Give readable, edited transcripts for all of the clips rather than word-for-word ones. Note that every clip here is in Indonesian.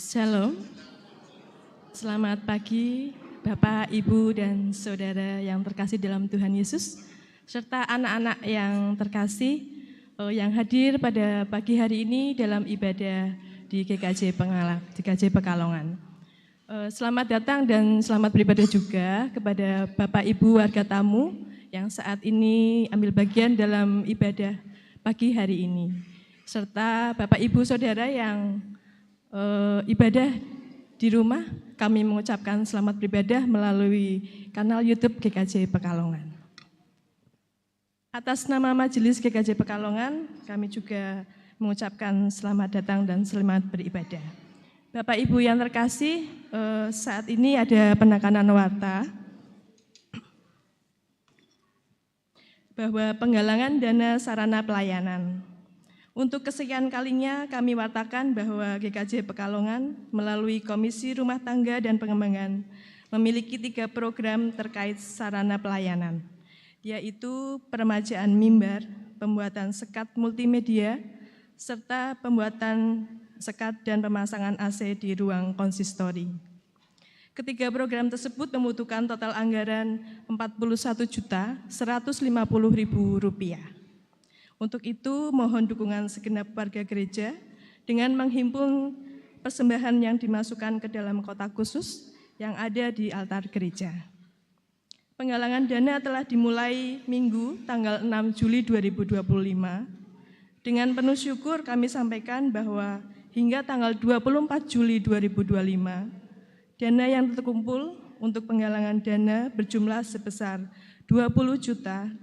Shalom, selamat pagi Bapak, Ibu, dan Saudara yang terkasih dalam Tuhan Yesus, serta anak-anak yang terkasih yang hadir pada pagi hari ini dalam ibadah di GKJ Pekalongan. Selamat datang dan selamat beribadah juga kepada Bapak, Ibu, warga tamu yang saat ini ambil bagian dalam ibadah pagi hari ini, serta Bapak, Ibu, Saudara yang ibadah di rumah. Kami mengucapkan selamat beribadah melalui kanal YouTube GKJ Pekalongan. Atas nama Majelis GKJ Pekalongan, kami juga mengucapkan selamat datang dan selamat beribadah. Bapak Ibu yang terkasih, saat ini ada penekanan warta bahwa penggalangan dana sarana pelayanan. Untuk kesekian kalinya kami wartakan bahwa GKJ Pekalongan melalui Komisi Rumah Tangga dan Pengembangan memiliki 3 program terkait sarana pelayanan, yaitu peremajaan mimbar, pembuatan sekat multimedia, serta pembuatan sekat dan pemasangan AC di ruang konsistori. Ketiga program tersebut membutuhkan total anggaran Rp41.150.000. Untuk itu, mohon dukungan segenap warga gereja dengan menghimpun persembahan yang dimasukkan ke dalam kotak khusus yang ada di altar gereja. Penggalangan dana telah dimulai Minggu tanggal 6 Juli 2025. Dengan penuh syukur kami sampaikan bahwa hingga tanggal 24 Juli 2025, dana yang terkumpul untuk penggalangan dana berjumlah sebesar Rp20.844.000.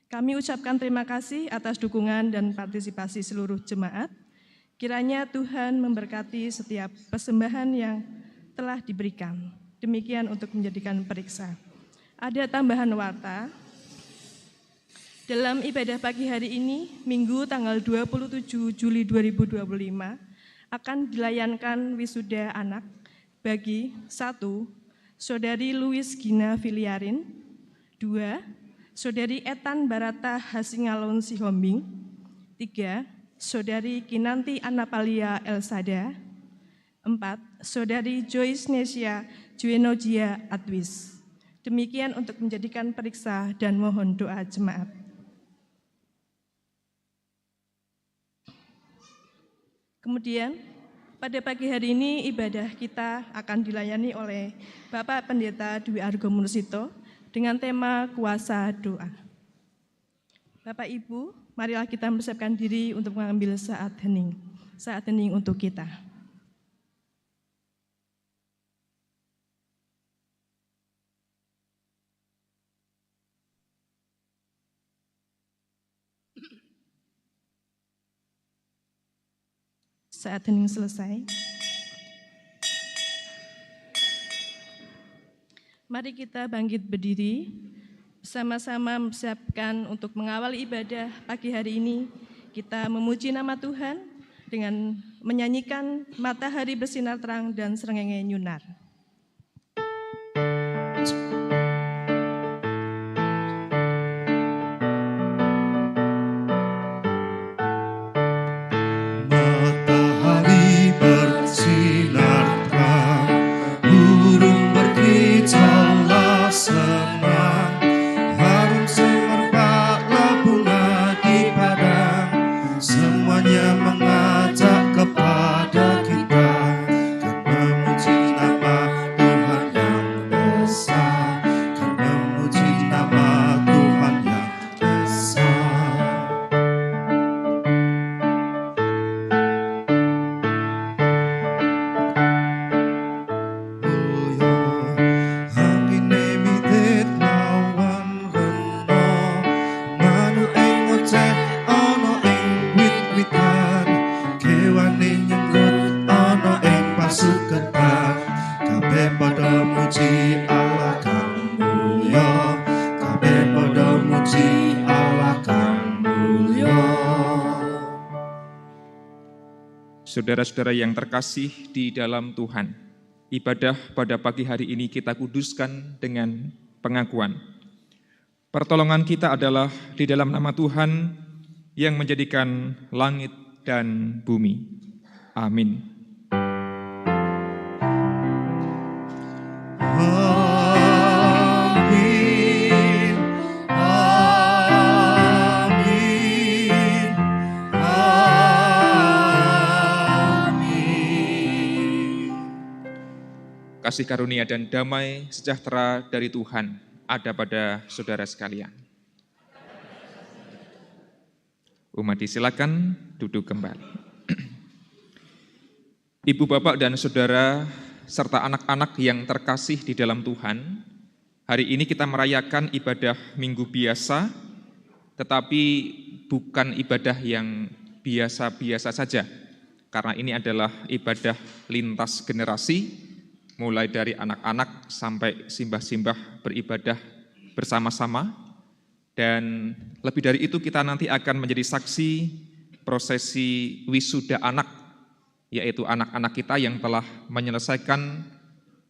Kami ucapkan terima kasih atas dukungan dan partisipasi seluruh jemaat. Kiranya Tuhan memberkati setiap persembahan yang telah diberikan. Demikian untuk menjadikan periksa. Ada tambahan warta. Dalam ibadah pagi hari ini, Minggu tanggal 27 Juli 2025, akan dilayankan wisuda anak bagi 1. Saudari Louis Gina Filiarin, 2. Saudari Etan Barata Hasingalon Sihombing, 3. Saudari Kinanti Anapalia Elsada, 4. Saudari Joyce Nesia Juenojia Adwis. Demikian untuk menjadikan periksa dan mohon doa jemaat. Kemudian, pada pagi hari ini ibadah kita akan dilayani oleh Bapak Pendeta Dwi Argo Mursito dengan tema kuasa doa. Bapak Ibu, marilah kita mempersiapkan diri untuk mengambil saat hening untuk kita. Saat hening selesai, mari kita bangkit berdiri, bersama-sama mempersiapkan untuk mengawal ibadah pagi hari ini. Kita memuji nama Tuhan dengan menyanyikan Matahari Bersinar Terang dan Srengenge Nyunar. Saudara-saudara yang terkasih di dalam Tuhan, ibadah pada pagi hari ini kita kuduskan dengan pengakuan. Pertolongan kita adalah di dalam nama Tuhan yang menjadikan langit dan bumi. Amin. Amin. Amin. Amin. Kasih karunia dan damai sejahtera dari Tuhan ada pada saudara sekalian. Umat disilakan duduk kembali. Ibu, bapak, dan saudara, serta anak-anak yang terkasih di dalam Tuhan, hari ini kita merayakan ibadah Minggu Biasa, tetapi bukan ibadah yang biasa-biasa saja, karena ini adalah ibadah lintas generasi, mulai dari anak-anak sampai simbah-simbah beribadah bersama-sama. Dan lebih dari itu kita nanti akan menjadi saksi prosesi wisuda anak, yaitu anak-anak kita yang telah menyelesaikan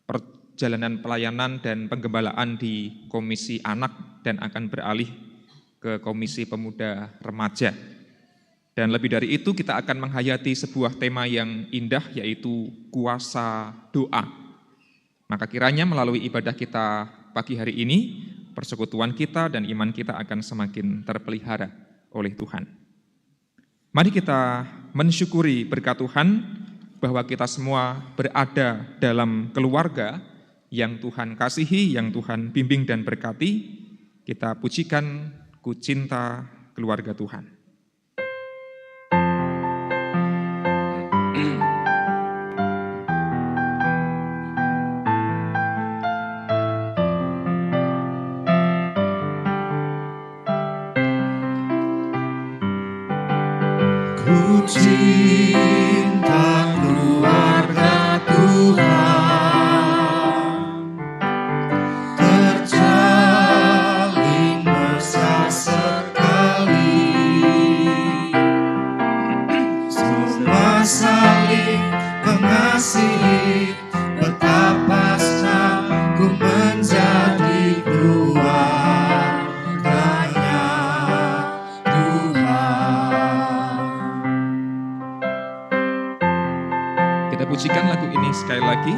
perjalanan pelayanan dan penggembalaan di Komisi Anak dan akan beralih ke Komisi Pemuda Remaja. Dan lebih dari itu kita akan menghayati sebuah tema yang indah, yaitu kuasa doa. Maka kiranya melalui ibadah kita pagi hari ini, persekutuan kita dan iman kita akan semakin terpelihara oleh Tuhan. Mari kita mensyukuri berkat Tuhan bahwa kita semua berada dalam keluarga yang Tuhan kasihi, yang Tuhan bimbing dan berkati. Kita pujikan Ku Cinta Keluarga Tuhan. Ku cinta keluarga Tuhan, terjalin mesra sekali, semua saling mengasihi, betapa senang ku menjadi keluarganya Tuhan. Kita pujikan lagu ini sekali lagi.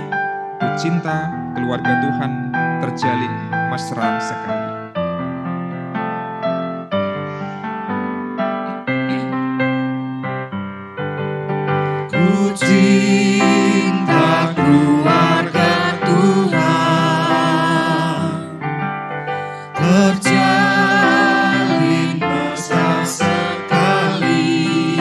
Ku cinta keluarga Tuhan terjalin mesra sekali. Ku cinta keluarga Tuhan, terjalin mesra sekali,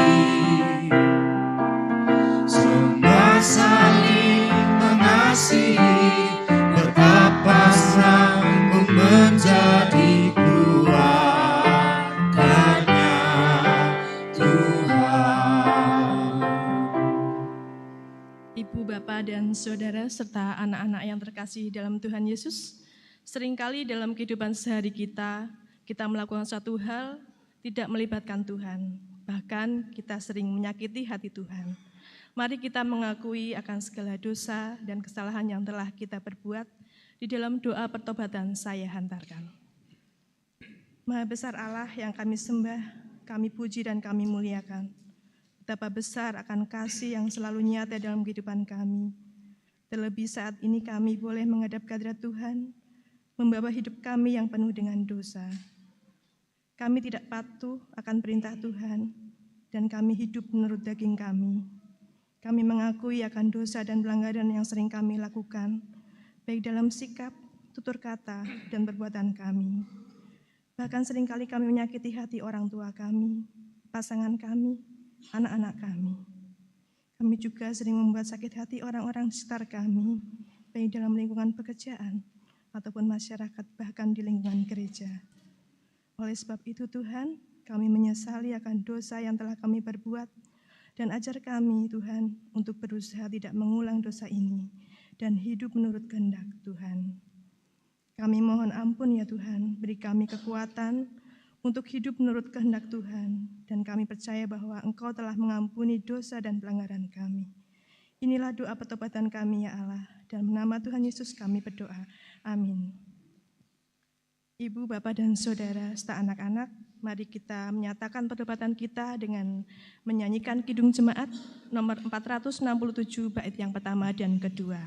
semua saling mengasihi, betapa senang ku menjadi keluarganya Tuhan. Ibu, bapak, dan saudara, serta anak-anak yang terkasih dalam Tuhan Yesus, seringkali dalam kehidupan sehari kita melakukan suatu hal tidak melibatkan Tuhan. Bahkan kita sering menyakiti hati Tuhan. Mari kita mengakui akan segala dosa dan kesalahan yang telah kita perbuat di dalam doa pertobatan saya hantarkan. Maha besar Allah yang kami sembah, kami puji dan kami muliakan. Betapa besar akan kasih yang selalu nyata dalam kehidupan kami. Terlebih saat ini kami boleh menghadap hadirat Tuhan, membawa hidup kami yang penuh dengan dosa. Kami tidak patuh akan perintah Tuhan, dan kami hidup menurut daging kami. Kami mengakui akan dosa dan pelanggaran yang sering kami lakukan, baik dalam sikap, tutur kata, dan perbuatan kami. Bahkan seringkali kami menyakiti hati orang tua kami, pasangan kami, anak-anak kami. Kami juga sering membuat sakit hati orang-orang di sekitar kami, baik dalam lingkungan pekerjaan ataupun masyarakat, bahkan di lingkungan gereja. Oleh sebab itu Tuhan, kami menyesali akan dosa yang telah kami perbuat, dan ajar kami Tuhan untuk berusaha tidak mengulang dosa ini dan hidup menurut kehendak Tuhan. Kami mohon ampun ya Tuhan, beri kami kekuatan untuk hidup menurut kehendak Tuhan, dan kami percaya bahwa Engkau telah mengampuni dosa dan pelanggaran kami. Inilah doa pertobatan kami ya Allah, dan nama Tuhan Yesus kami berdoa. Amin. Ibu, bapak, dan saudara, serta anak-anak, Mari kita menyatakan perdebatan kita dengan menyanyikan Kidung Jemaat nomor 467 bait yang pertama dan kedua.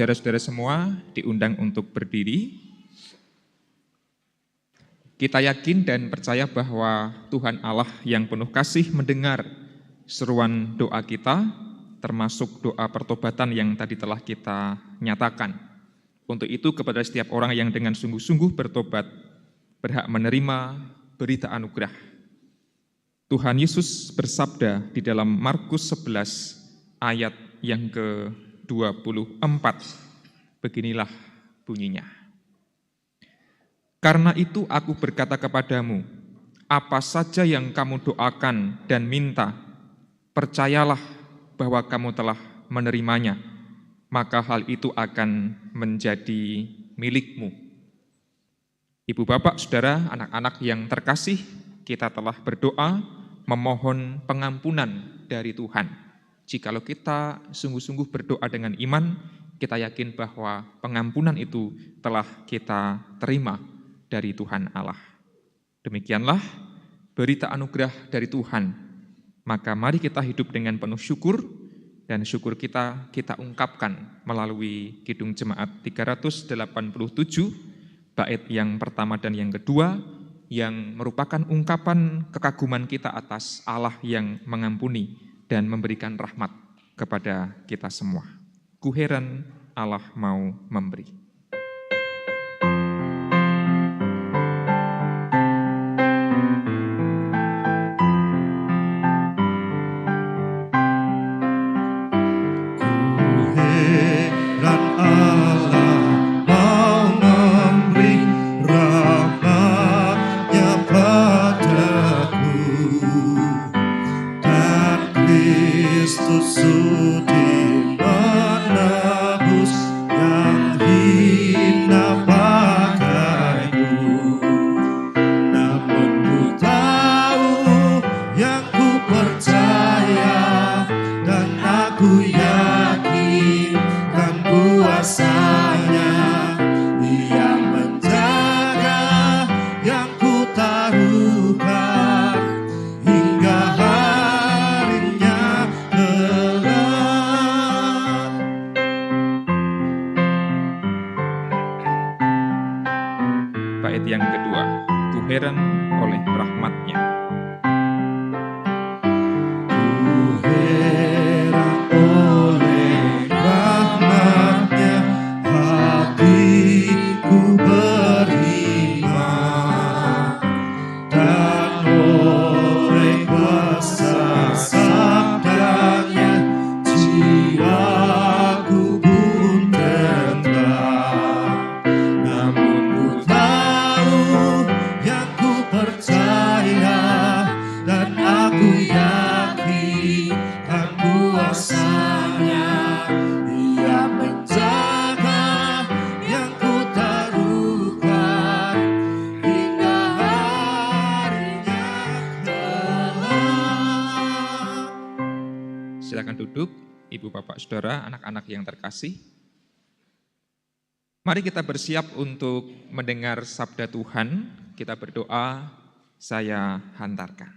Saudara-saudara semua diundang untuk berdiri. Kita yakin dan percaya bahwa Tuhan Allah yang penuh kasih mendengar seruan doa kita, termasuk doa pertobatan yang tadi telah kita nyatakan. Untuk itu kepada setiap orang yang dengan sungguh-sungguh bertobat, berhak menerima berita anugerah. Tuhan Yesus bersabda di dalam Markus 11 ayat yang ke-24, beginilah bunyinya. Karena itu aku berkata kepadamu, apa saja yang kamu doakan dan minta, percayalah bahwa kamu telah menerimanya, maka hal itu akan menjadi milikmu. Ibu bapak, saudara, anak-anak yang terkasih, kita telah berdoa memohon pengampunan dari Tuhan. Jikalau kita sungguh-sungguh berdoa dengan iman, kita yakin bahwa pengampunan itu telah kita terima dari Tuhan Allah. Demikianlah berita anugerah dari Tuhan. Maka mari kita hidup dengan penuh syukur, dan syukur kita ungkapkan melalui Kidung Jemaat 387, bait yang pertama dan yang kedua, yang merupakan ungkapan kekaguman kita atas Allah yang mengampuni dan memberikan rahmat kepada kita semua. Ku heran Allah mau memberi. Yang kedua, ku heran oleh rahmat-Nya. Ku heran oleh rahmat-Nya, hatiku beriman, dan oleh kuasa sabda-Nya, jiwaku pun tentram. Namun ku tahu yang ku percaya, duduk, Ibu Bapak Saudara, anak-anak yang terkasih. Mari kita bersiap untuk mendengar sabda Tuhan. Kita berdoa, saya hantarkan.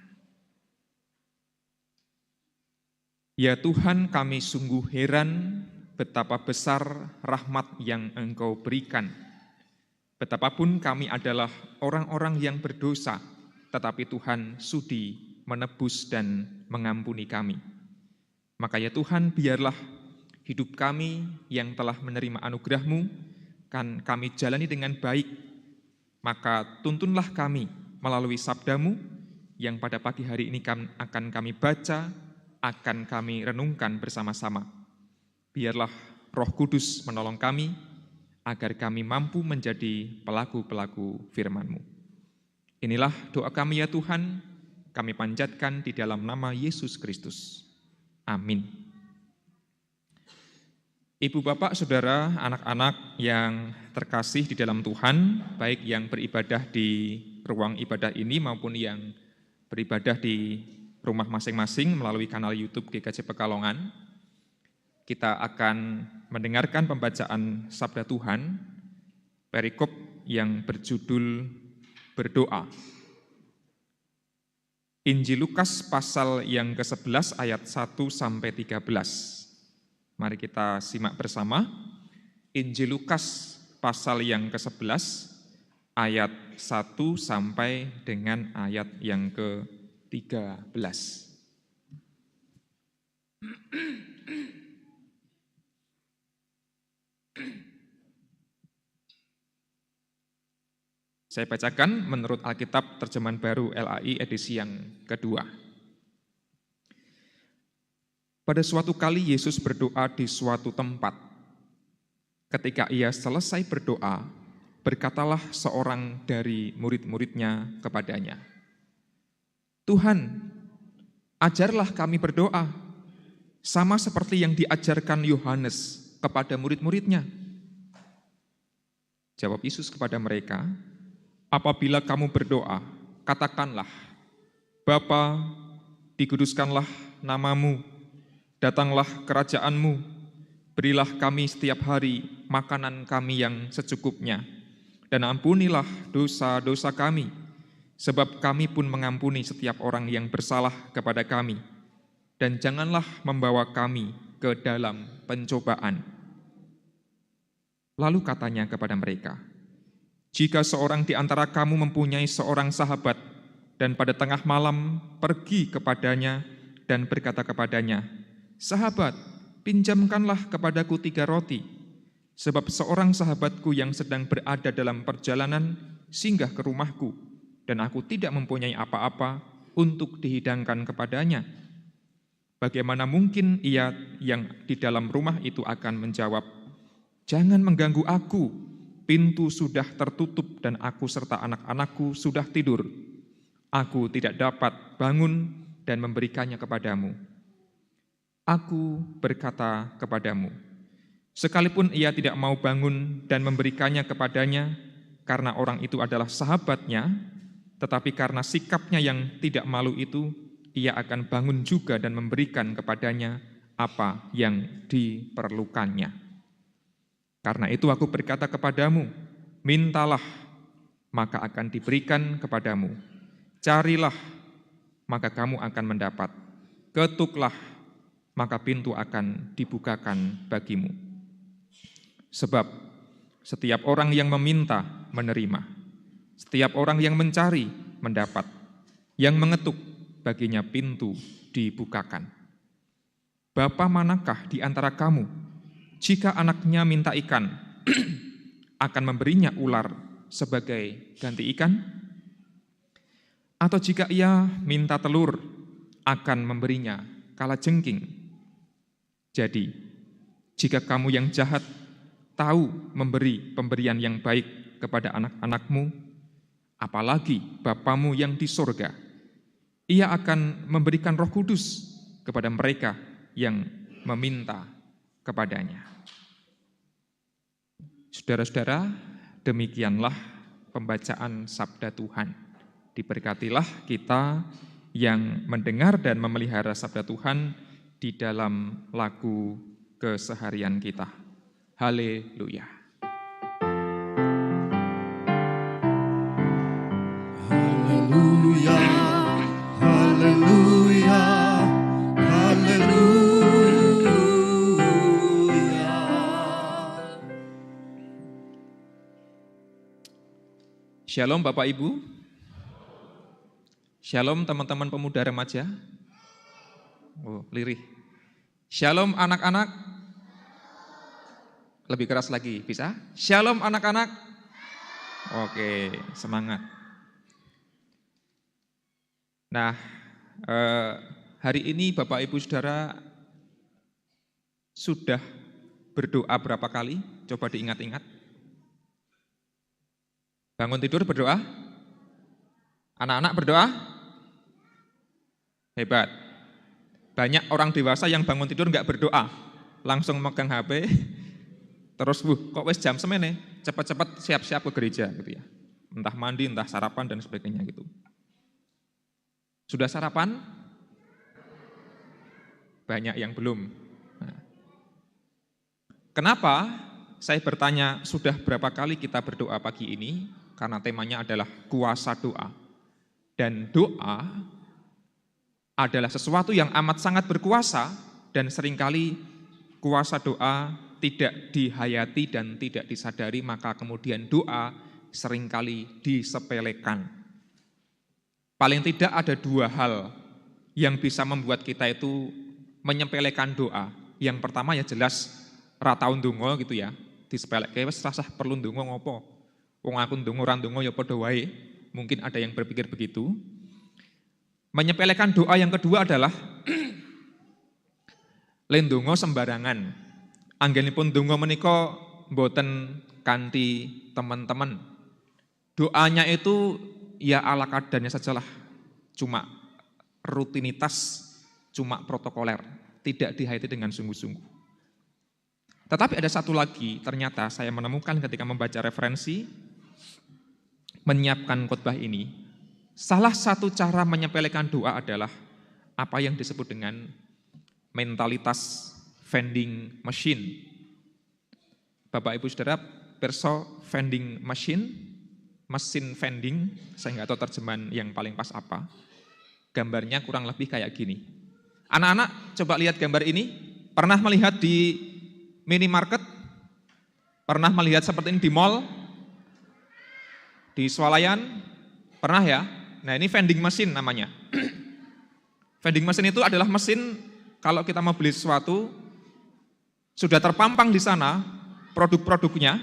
Ya Tuhan, kami sungguh heran betapa besar rahmat yang Engkau berikan. Betapapun kami adalah orang-orang yang berdosa, tetapi Tuhan sudi menebus dan mengampuni kami. Maka ya Tuhan, biarlah hidup kami yang telah menerima anugerah-Mu kan kami jalani dengan baik, maka tuntunlah kami melalui sabda-Mu yang pada pagi hari ini akan kami baca, akan kami renungkan bersama-sama. Biarlah Roh Kudus menolong kami, agar kami mampu menjadi pelaku-pelaku firman-Mu. Inilah doa kami ya Tuhan, kami panjatkan di dalam nama Yesus Kristus. Amin. Ibu, Bapak, Saudara, anak-anak yang terkasih di dalam Tuhan, baik yang beribadah di ruang ibadah ini maupun yang beribadah di rumah masing-masing melalui kanal YouTube GKJ Pekalongan, kita akan mendengarkan pembacaan Sabda Tuhan, perikop yang berjudul Berdoa. Injil Lukas pasal yang ke-11 ayat 1-13. Mari kita simak bersama. Injil Lukas pasal yang ke-11 ayat 1 sampai dengan ayat yang ke-13. Saya bacakan menurut Alkitab Terjemahan Baru LAI edisi yang kedua. Pada suatu kali Yesus berdoa di suatu tempat. Ketika ia selesai berdoa, berkatalah seorang dari murid-muridnya kepadanya, "Tuhan, ajarlah kami berdoa, sama seperti yang diajarkan Yohanes kepada murid-muridnya." Jawab Yesus kepada mereka, "Apabila kamu berdoa, katakanlah, Bapa, dikuduskanlah namamu, datanglah kerajaan-Mu, berilah kami setiap hari makanan kami yang secukupnya, dan ampunilah dosa-dosa kami, sebab kami pun mengampuni setiap orang yang bersalah kepada kami, dan janganlah membawa kami ke dalam pencobaan." Lalu katanya kepada mereka, "Jika seorang di antara kamu mempunyai seorang sahabat, dan pada tengah malam pergi kepadanya dan berkata kepadanya, 'Sahabat, pinjamkanlah kepadaku 3 roti, sebab seorang sahabatku yang sedang berada dalam perjalanan singgah ke rumahku, dan aku tidak mempunyai apa-apa untuk dihidangkan kepadanya.' Bagaimana mungkin ia yang di dalam rumah itu akan menjawab, 'Jangan mengganggu aku, pintu sudah tertutup dan aku serta anak-anakku sudah tidur. Aku tidak dapat bangun dan memberikannya kepadamu.' Aku berkata kepadamu, sekalipun ia tidak mau bangun dan memberikannya kepadanya, karena orang itu adalah sahabatnya, tetapi karena sikapnya yang tidak malu itu, ia akan bangun juga dan memberikan kepadanya apa yang diperlukannya. Karena itu aku berkata kepadamu, mintalah, maka akan diberikan kepadamu. Carilah, maka kamu akan mendapat. Ketuklah, maka pintu akan dibukakan bagimu. Sebab setiap orang yang meminta menerima, setiap orang yang mencari mendapat, yang mengetuk baginya pintu dibukakan. Bapa manakah di antara kamu, jika anaknya minta ikan, akan memberinya ular sebagai ganti ikan? Atau jika ia minta telur, akan memberinya kalajengking? Jadi, jika kamu yang jahat tahu memberi pemberian yang baik kepada anak-anakmu, apalagi Bapamu yang di sorga, Ia akan memberikan Roh Kudus kepada mereka yang meminta kepadanya. Saudara-saudara, demikianlah pembacaan sabda Tuhan. Diberkatilah kita yang mendengar dan memelihara sabda Tuhan, di dalam lagu keseharian kita. Haleluya. Haleluya, haleluya, haleluya. Shalom Bapak Ibu. Shalom teman-teman pemuda remaja. Oh, lirih. Shalom anak-anak. Lebih keras lagi, bisa? Shalom anak-anak. Oke, semangat. Nah, hari ini Bapak Ibu Saudara sudah berdoa berapa kali? Coba diingat-ingat. Bangun tidur berdoa? Anak-anak berdoa? Hebat. Banyak orang dewasa yang bangun tidur enggak berdoa, langsung megang HP, terus kok wes jam semene, cepat-cepat siap-siap ke gereja gitu ya. Entah mandi, entah sarapan dan sebagainya gitu. Sudah sarapan? Banyak yang belum. Nah. Kenapa saya bertanya sudah berapa kali kita berdoa pagi ini? Karena temanya adalah kuasa doa. Dan doa adalah sesuatu yang amat sangat berkuasa dan seringkali kuasa doa tidak dihayati dan tidak disadari, maka kemudian doa seringkali disepelekan. Paling tidak ada dua hal yang bisa membuat kita itu menyepelekan doa. Yang pertama ya jelas rataun ndonga gitu ya, disepeleke wis rasah perlu ndonga ngopo. Wong aku ndonga ora ndonga ya padha wae. Mungkin ada yang berpikir begitu. Menyepelekan doa yang kedua adalah lendonga sembarangan. Anggenipun donga menika mboten kanthi teman-teman. Doanya itu ya ala kadarnya sajalah. Cuma rutinitas, cuma protokoler, tidak dihayati dengan sungguh-sungguh. Tetapi ada satu lagi, ternyata saya menemukan ketika membaca referensi menyiapkan khotbah ini, salah satu cara menyepelekan doa adalah apa yang disebut dengan mentalitas vending machine. Bapak Ibu Saudara, perso vending machine, mesin vending, saya nggak tahu terjemahan yang paling pas apa. Gambarnya kurang lebih kayak gini. Anak-anak coba lihat gambar ini, pernah melihat di minimarket? Pernah melihat seperti ini di mall? Di swalayan? Pernah ya? Nah ini vending machine namanya. Vending machine itu adalah mesin kalau kita mau beli sesuatu, sudah terpampang di sana produk-produknya,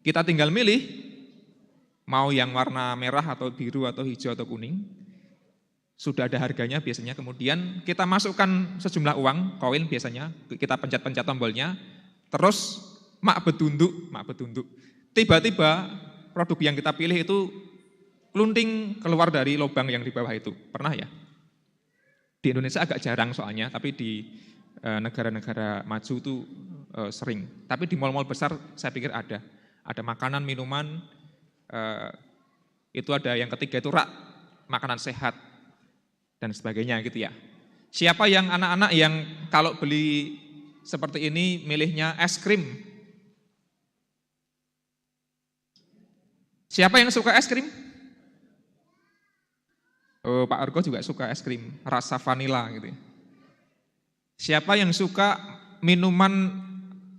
kita tinggal milih, mau yang warna merah atau biru atau hijau atau kuning, sudah ada harganya biasanya, kemudian kita masukkan sejumlah uang, koin biasanya, kita pencet-pencet tombolnya, terus mak betunduk, tiba-tiba produk yang kita pilih itu kelunting keluar dari lubang yang di bawah itu. Pernah ya? Di Indonesia agak jarang soalnya, tapi di negara-negara maju itu sering. Tapi di mal-mal besar saya pikir ada. Ada makanan, minuman, itu ada yang ketiga itu rak, makanan sehat, dan sebagainya gitu ya. Siapa yang anak-anak yang kalau beli seperti ini milihnya es krim? Siapa yang suka es krim? Oh, Pak Argo juga suka es krim, rasa vanila gitu ya. Siapa yang suka minuman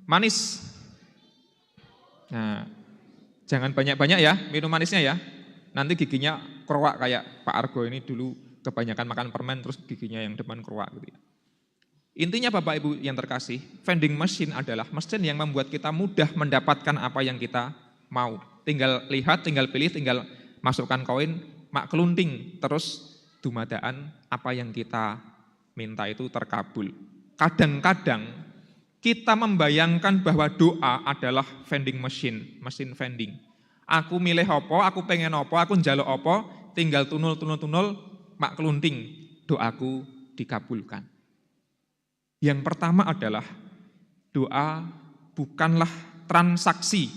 manis? Nah, jangan banyak-banyak ya minum manisnya ya. Nanti giginya keruak kayak Pak Argo ini dulu kebanyakan makan permen terus giginya yang depan keruak gitu ya. Intinya Bapak Ibu yang terkasih, vending machine adalah mesin yang membuat kita mudah mendapatkan apa yang kita mau. Tinggal lihat, tinggal pilih, tinggal masukkan koin, mak kelunting, terus dumadaan apa yang kita minta itu terkabul. Kadang-kadang kita membayangkan bahwa doa adalah vending machine, mesin vending. Aku milih opo, aku pengen opo, aku njaluk opo, tinggal tunul, mak kelunting, doaku dikabulkan. Yang pertama adalah doa bukanlah transaksi.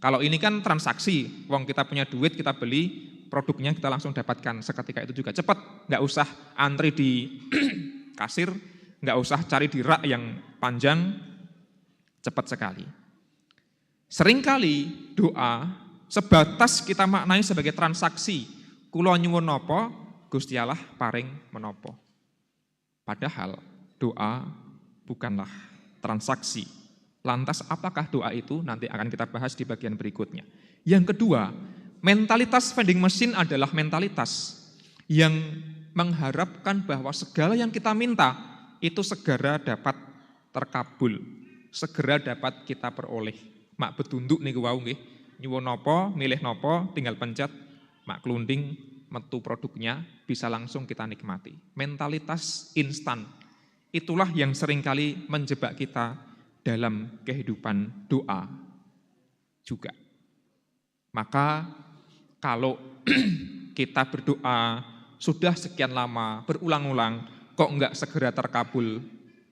Kalau ini kan transaksi, wong kita punya duit, kita beli, produknya kita langsung dapatkan seketika itu juga cepat, nggak usah antri di kasir, Nggak usah cari di rak yang panjang, cepat sekali. Seringkali doa sebatas kita maknai sebagai transaksi. Kula nyuwun napa, Gusti Allah paring menapa. Padahal doa bukanlah transaksi. Lantas apakah doa itu? Nanti akan kita bahas di bagian berikutnya. Yang kedua, mentalitas vending machine adalah mentalitas yang mengharapkan bahwa segala yang kita minta itu segera dapat terkabul, segera dapat kita peroleh. Mak betunduk niku wau nggih, nyuwun napa, milih napa, tinggal pencet, mak klunding metu produknya, bisa langsung kita nikmati. Mentalitas instan, itulah yang seringkali menjebak kita dalam kehidupan doa juga. Maka kalau kita berdoa sudah sekian lama, berulang-ulang, kok enggak segera terkabul,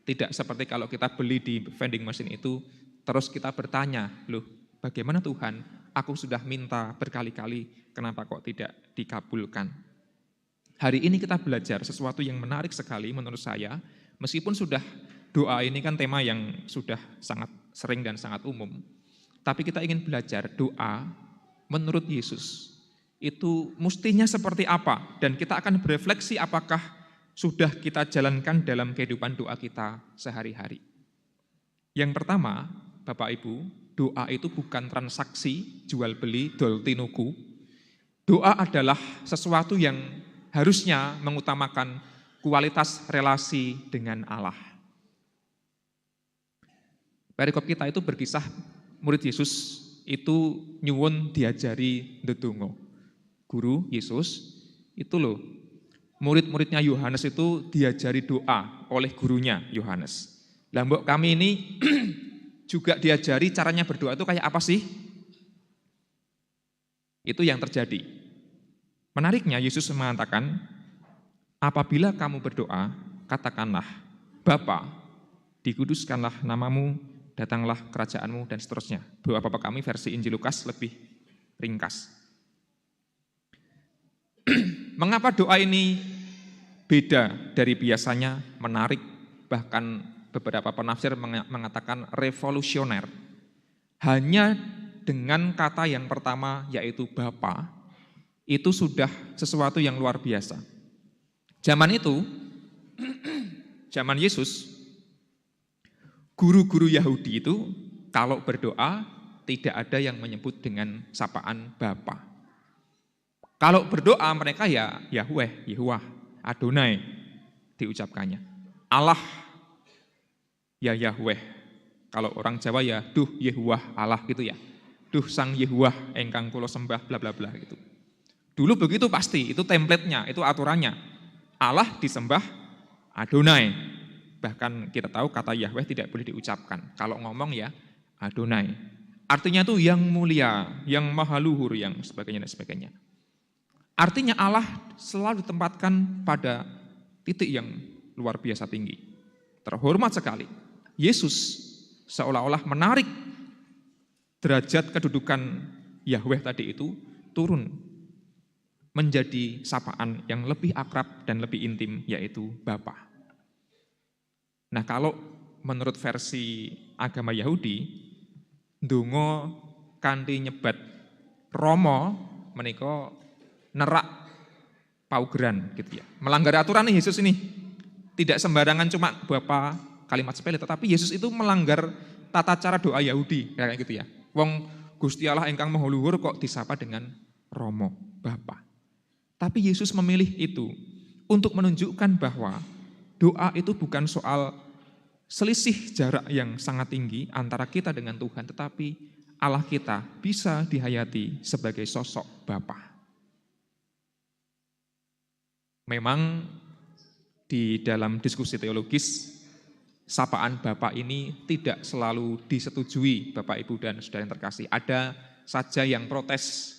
tidak seperti kalau kita beli di vending machine itu, terus kita bertanya, loh bagaimana Tuhan, aku sudah minta berkali-kali, kenapa kok tidak dikabulkan? Hari ini kita belajar sesuatu yang menarik sekali menurut saya, meskipun sudah doa ini kan tema yang sudah sangat sering dan sangat umum, tapi kita ingin belajar doa menurut Yesus itu mestinya seperti apa, dan kita akan berefleksi apakah sudah kita jalankan dalam kehidupan doa kita sehari-hari. Yang pertama, Bapak Ibu, doa itu bukan transaksi jual beli dol tinuku. Doa adalah sesuatu yang harusnya mengutamakan kualitas relasi dengan Allah. Perikop kita itu berkisah murid Yesus itu nyuwun diajari ndedonga. Guru Yesus itu loh, murid-muridnya Yohanes itu diajari doa oleh gurunya Yohanes. Lah mbok kami ini juga diajari caranya berdoa itu kayak apa sih? Itu yang terjadi. Menariknya Yesus mengatakan, apabila kamu berdoa, katakanlah, Bapa, dikuduskanlah namamu, datanglah kerajaanmu, dan seterusnya. Bapak-bapak kami versi Injil Lukas lebih ringkas. Mengapa doa ini beda dari biasanya, menarik, bahkan beberapa penafsir mengatakan revolusioner. Hanya dengan kata yang pertama yaitu Bapa, itu sudah sesuatu yang luar biasa. Zaman itu, zaman Yesus, guru-guru Yahudi itu kalau berdoa tidak ada yang menyebut dengan sapaan Bapa. Kalau berdoa mereka ya Yahweh, Yehuwah, Adonai diucapkannya. Allah ya Yahweh. Kalau orang Jawa ya duh Yehuwah Allah gitu ya. Duh sang Yehuwah engkang kula sembah bla bla bla gitu. Dulu begitu pasti, itu template-nya, itu aturannya. Allah disembah Adonai. Bahkan kita tahu kata Yahweh tidak boleh diucapkan. Kalau ngomong ya Adonai. Artinya itu yang mulia, yang maha luhur, yang sebagainya dan sebagainya. Artinya Allah selalu ditempatkan pada titik yang luar biasa tinggi. Terhormat sekali. Yesus seolah-olah menarik derajat kedudukan Yahweh tadi itu turun menjadi sapaan yang lebih akrab dan lebih intim, yaitu Bapa. Nah, kalau menurut versi agama Yahudi, ndonga kanthi nyebat Rama menika nerak paugeran gitu ya. Melanggar aturan nih Yesus ini. Tidak sembarangan cuma Bapa kalimat sepele, tetapi Yesus itu melanggar tata cara doa Yahudi kayak gitu ya. Wong Gusti Allah ingkang maha luhur kok disapa dengan Rama, Bapa. Tapi Yesus memilih itu untuk menunjukkan bahwa doa itu bukan soal selisih jarak yang sangat tinggi antara kita dengan Tuhan, tetapi Allah kita bisa dihayati sebagai sosok Bapa. Memang di dalam diskusi teologis, sapaan Bapa ini tidak selalu disetujui Bapak Ibu dan Saudara yang terkasih. Ada saja yang protes.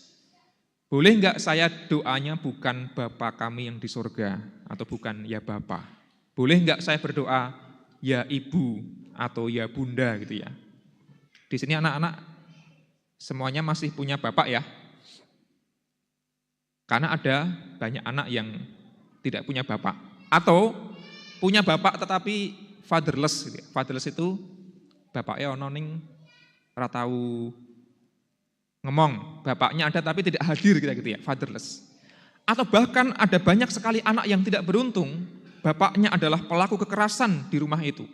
Boleh enggak saya doanya bukan Bapa kami yang di surga, atau bukan ya Bapa? Boleh enggak saya berdoa ya Ibu atau ya Bunda gitu ya? Di sini anak-anak semuanya masih punya Bapak ya? Karena ada banyak anak yang tidak punya Bapak. Atau punya bapak tetapi fatherless gitu ya. Fatherless itu bapaknya ono ning ora tahu ngomong, bapaknya ada tapi tidak hadir gitu ya, fatherless. Atau bahkan ada banyak sekali anak yang tidak beruntung, bapaknya adalah pelaku kekerasan di rumah itu.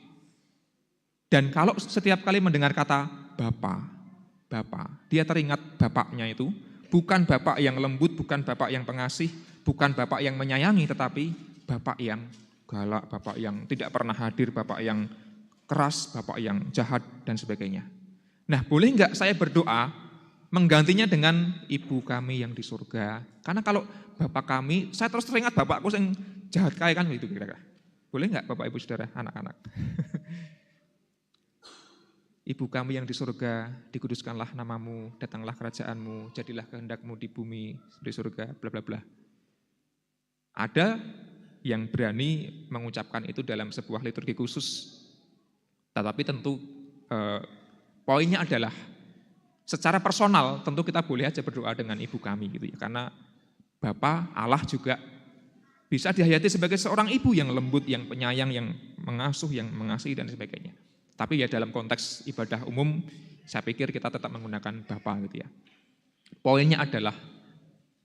Dan kalau setiap kali mendengar kata bapak, dia teringat bapaknya itu, bukan bapak yang lembut, bukan bapak yang pengasih, bukan bapak yang menyayangi, tetapi bapak yang galak, bapak yang tidak pernah hadir, bapak yang keras, bapak yang jahat, dan sebagainya. Nah, boleh enggak saya berdoa menggantinya dengan ibu kami yang di surga? Karena kalau bapak kami, saya terus teringat bapakku yang jahat kayak kan gitu kira-kira. Boleh enggak Bapak Ibu Saudara, anak-anak? Ibu kami yang di surga, dikuduskanlah namamu, datanglah kerajaanmu, jadilah kehendakmu di bumi, di surga, bla bla bla. Ada yang berani mengucapkan itu dalam sebuah liturgi khusus. Tetapi tentu poinnya adalah secara personal tentu kita boleh aja berdoa dengan ibu kami gitu ya. Karena Bapa Allah juga bisa dihayati sebagai seorang ibu yang lembut, yang penyayang, yang mengasuh, yang mengasihi dan sebagainya. Tapi ya dalam konteks ibadah umum, saya pikir kita tetap menggunakan Bapa gitu ya. Poinnya adalah,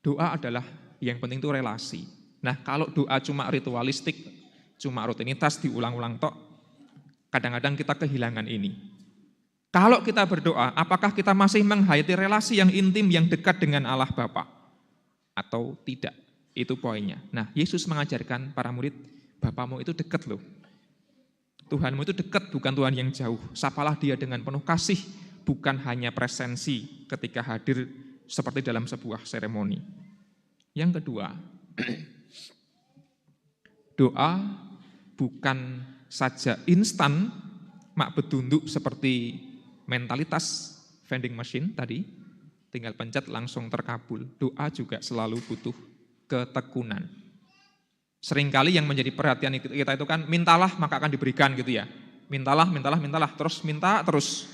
doa adalah yang penting itu relasi. Nah kalau doa cuma ritualistik, cuma rutinitas diulang-ulang tok, kadang-kadang kita kehilangan ini. Kalau kita berdoa, apakah kita masih menghayati relasi yang intim, yang dekat dengan Allah Bapa? Atau tidak? Itu poinnya. Nah Yesus mengajarkan para murid, Bapamu itu dekat loh. Tuhanmu itu dekat, bukan Tuhan yang jauh. Sapalah dia dengan penuh kasih, bukan hanya presensi ketika hadir seperti dalam sebuah seremoni. Yang kedua, doa bukan saja instan, mak betunduk seperti mentalitas vending machine tadi, tinggal pencet langsung terkabul. Doa juga selalu butuh ketekunan. Seringkali yang menjadi perhatian kita itu kan, mintalah maka akan diberikan gitu ya. Mintalah, terus minta terus.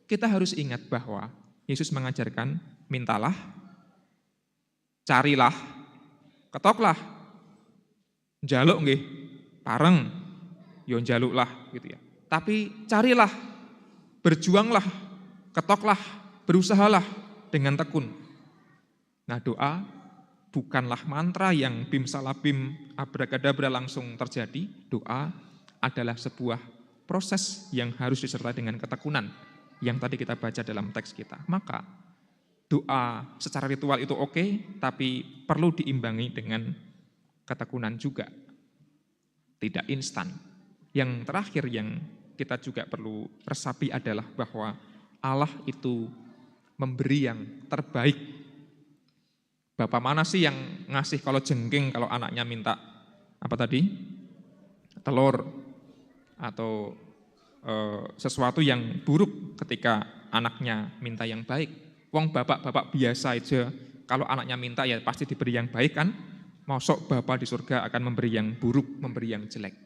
Kita harus ingat bahwa Yesus mengajarkan, mintalah, carilah, ketoklah, njaluk nggih, pareng, yo njaluklah gitu ya. Tapi carilah, berjuanglah, ketoklah, berusahalah dengan tekun. Nah doa bukanlah mantra yang bim salabim abrakadabra langsung terjadi. Doa adalah sebuah proses yang harus disertai dengan ketekunan yang tadi kita baca dalam teks kita. Maka doa secara ritual itu oke, tapi perlu diimbangi dengan ketekunan juga. Tidak instan. Yang terakhir yang kita juga perlu resapi adalah bahwa Allah itu memberi yang terbaik. Bapak mana sih yang ngasih kalau jengking, kalau anaknya minta apa tadi? Telur atau sesuatu yang buruk ketika anaknya minta yang baik. Wong bapak-bapak biasa aja kalau anaknya minta ya pasti diberi yang baik kan? Mosok Bapa di surga akan memberi yang buruk, memberi yang jelek.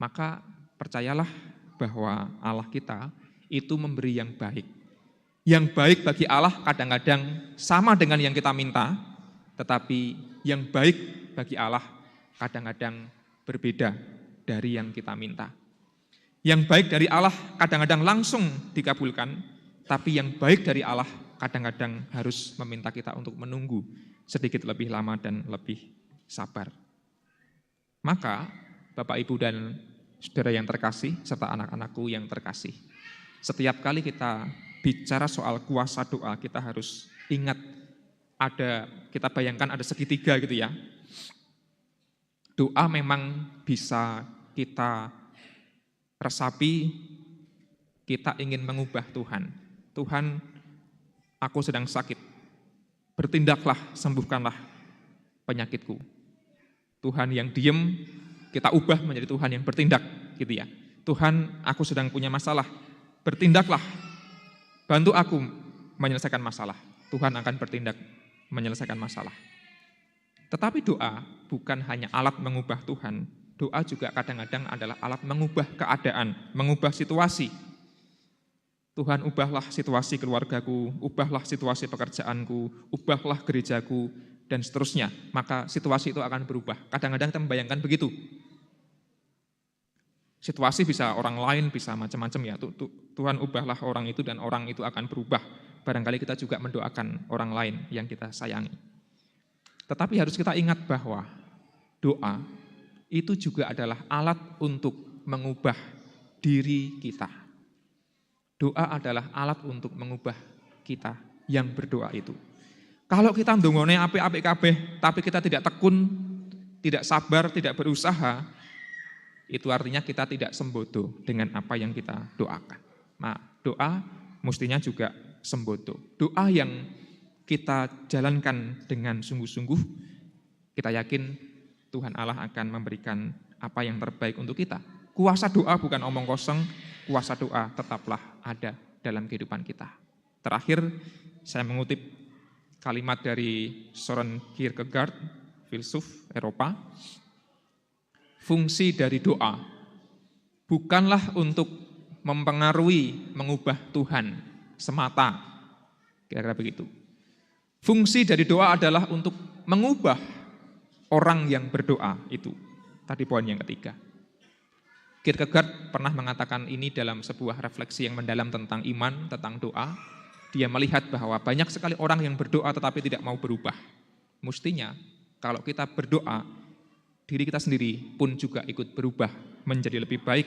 Maka percayalah bahwa Allah kita itu memberi yang baik. Yang baik bagi Allah kadang-kadang sama dengan yang kita minta, tetapi yang baik bagi Allah kadang-kadang berbeda dari yang kita minta. Yang baik dari Allah kadang-kadang langsung dikabulkan, tapi yang baik dari Allah kadang-kadang harus meminta kita untuk menunggu sedikit lebih lama dan lebih sabar. Maka Bapak Ibu dan saudara yang terkasih, serta anak-anakku yang terkasih, setiap kali kita bicara soal kuasa doa, kita harus ingat kita bayangkan ada segitiga gitu ya. Doa memang bisa kita resapi, kita ingin mengubah Tuhan. Tuhan, aku sedang sakit, bertindaklah, sembuhkanlah penyakitku. Tuhan yang diem, kita ubah menjadi Tuhan yang bertindak gitu ya. Tuhan, aku sedang punya masalah, bertindaklah, bantu aku menyelesaikan masalah. Tuhan akan bertindak menyelesaikan masalah. Tetapi doa bukan hanya alat mengubah Tuhan. Doa juga kadang-kadang adalah alat mengubah keadaan, mengubah situasi. Tuhan, ubahlah situasi keluargaku, ubahlah situasi pekerjaanku, ubahlah gerejaku, dan seterusnya. Maka situasi itu akan berubah. Kadang-kadang kita membayangkan begitu. Situasi bisa orang lain, bisa macam-macam ya. Tuhan ubahlah orang itu dan orang itu akan berubah. Barangkali kita juga mendoakan orang lain yang kita sayangi. Tetapi harus kita ingat bahwa doa itu juga adalah alat untuk mengubah diri kita. Doa adalah alat untuk mengubah kita yang berdoa itu. Kalau kita ndongone apik-apik kabeh, tapi kita tidak tekun, tidak sabar, tidak berusaha, itu artinya kita tidak sembodo dengan apa yang kita doakan. Nah, doa mestinya juga sembodo. Doa yang kita jalankan dengan sungguh-sungguh, kita yakin Tuhan Allah akan memberikan apa yang terbaik untuk kita. Kuasa doa bukan omong kosong, kuasa doa tetaplah ada dalam kehidupan kita. Terakhir, saya mengutip kalimat dari Søren Kierkegaard, filsuf Eropa. Fungsi dari doa bukanlah untuk mempengaruhi, mengubah Tuhan semata. Kira-kira begitu. Fungsi dari doa adalah untuk mengubah orang yang berdoa itu. Tadi poin yang ketiga. Kierkegaard pernah mengatakan ini dalam sebuah refleksi yang mendalam tentang iman, tentang doa. Dia melihat bahwa banyak sekali orang yang berdoa tetapi tidak mau berubah. Mestinya kalau kita berdoa, diri kita sendiri pun juga ikut berubah menjadi lebih baik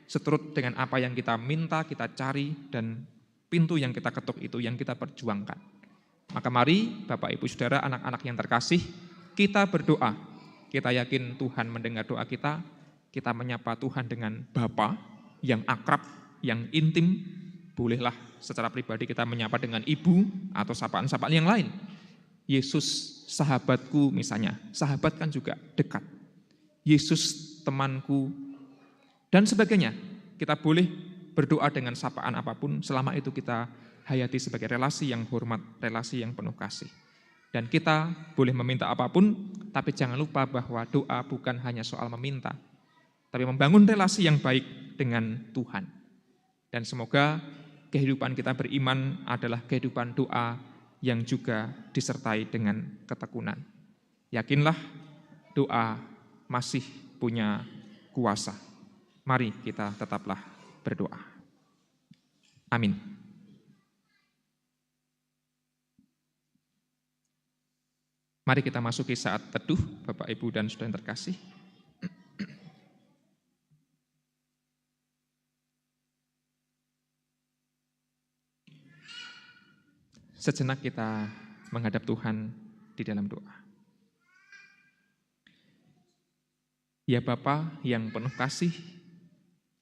seturut dengan apa yang kita minta, kita cari, dan pintu yang kita ketuk itu yang kita perjuangkan. Maka mari Bapak Ibu Saudara, anak-anak yang terkasih, kita berdoa. Kita yakin Tuhan mendengar doa kita menyapa Tuhan dengan Bapa yang akrab, yang intim. Bolehlah secara pribadi kita menyapa dengan ibu atau sapaan-sapaan yang lain. Yesus sahabatku misalnya, sahabat kan juga dekat. Yesus temanku, dan sebagainya. Kita boleh berdoa dengan sapaan apapun, selama itu kita hayati sebagai relasi yang hormat, relasi yang penuh kasih. Dan kita boleh meminta apapun, tapi jangan lupa bahwa doa bukan hanya soal meminta, tapi membangun relasi yang baik dengan Tuhan. Dan semoga kehidupan kita beriman adalah kehidupan doa yang juga disertai dengan ketekunan. Yakinlah doa masih punya kuasa. Mari kita tetaplah berdoa. Amin. Mari kita masuki saat teduh, Bapak, Ibu, dan Saudara yang terkasih. Sejenak kita menghadap Tuhan di dalam doa. Ya Bapa yang penuh kasih,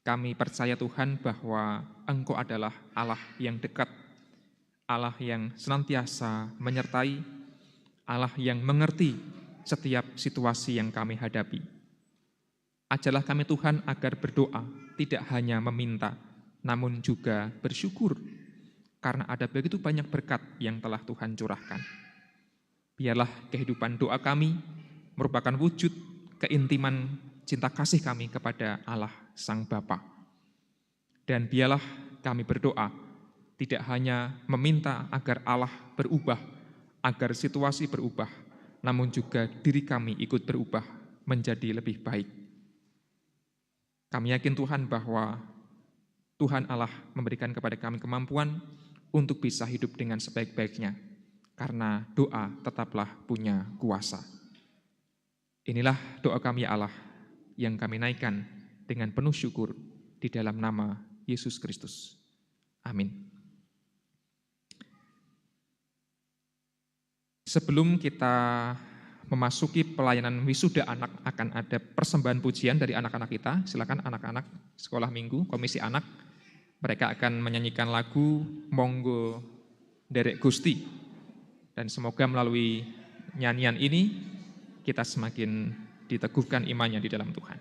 kami percaya Tuhan bahwa Engkau adalah Allah yang dekat, Allah yang senantiasa menyertai, Allah yang mengerti setiap situasi yang kami hadapi. Ajarlah kami Tuhan agar berdoa tidak hanya meminta, namun juga bersyukur, karena ada begitu banyak berkat yang telah Tuhan curahkan. Biarlah kehidupan doa kami merupakan wujud keintiman cinta kasih kami kepada Allah Sang Bapa. Dan biarlah kami berdoa tidak hanya meminta agar Allah berubah, agar situasi berubah, namun juga diri kami ikut berubah menjadi lebih baik. Kami yakin Tuhan bahwa Tuhan Allah memberikan kepada kami kemampuan untuk bisa hidup dengan sebaik-baiknya, karena doa tetaplah punya kuasa. Inilah doa kami ya Allah, yang kami naikkan dengan penuh syukur di dalam nama Yesus Kristus. Amin. Sebelum kita memasuki pelayanan wisuda anak, akan ada persembahan pujian dari anak-anak kita. Silakan anak-anak sekolah minggu, komisi anak. Mereka akan menyanyikan lagu Monggo Derek Gusti. Dan semoga melalui nyanyian ini kita semakin diteguhkan imannya di dalam Tuhan.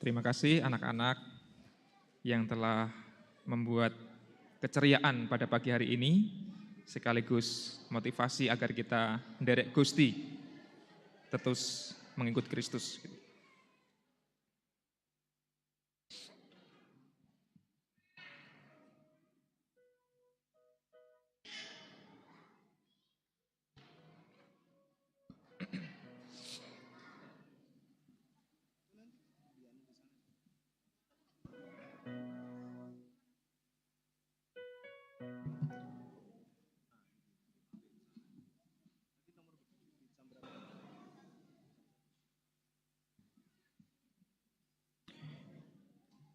Terima kasih anak-anak yang telah membuat keceriaan pada pagi hari ini, sekaligus motivasi agar kita menderek Gusti, terus mengikut Kristus.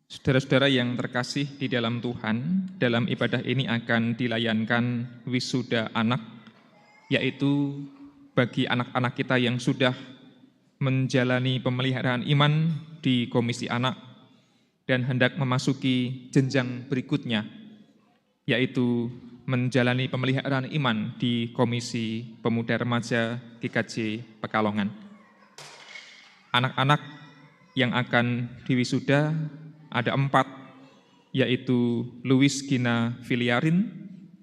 Saudara-saudara yang terkasih di dalam Tuhan, dalam ibadah ini akan dilayankan wisuda anak, yaitu bagi anak-anak kita yang sudah menjalani pemeliharaan iman di Komisi Anak dan hendak memasuki jenjang berikutnya, yaitu menjalani pemeliharaan iman di Komisi Pemuda Remaja GKJ Pekalongan. Anak-anak yang akan diwisuda ada 4, yaitu Luis Gina Filiarin,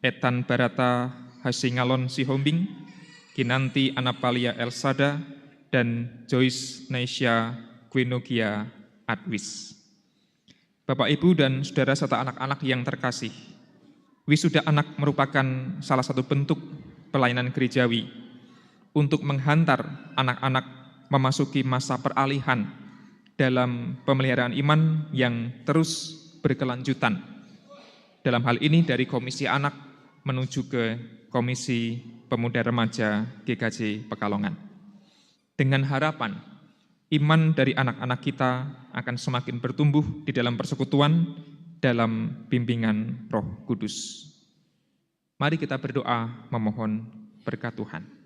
Etan Barata Hasingalon Sihombing, Kinanti Anapalia Elsada, dan Joyce Naisha Gwenogia Adwis. Bapak, Ibu, dan saudara serta anak-anak yang terkasih, wisuda anak merupakan salah satu bentuk pelayanan gerejawi untuk menghantar anak-anak memasuki masa peralihan dalam pemeliharaan iman yang terus berkelanjutan. Dalam hal ini dari Komisi Anak menuju ke Komisi Pemuda Remaja GKJ Pekalongan. Dengan harapan iman dari anak-anak kita akan semakin bertumbuh di dalam persekutuan dalam bimbingan Roh Kudus. Mari kita berdoa memohon berkat Tuhan.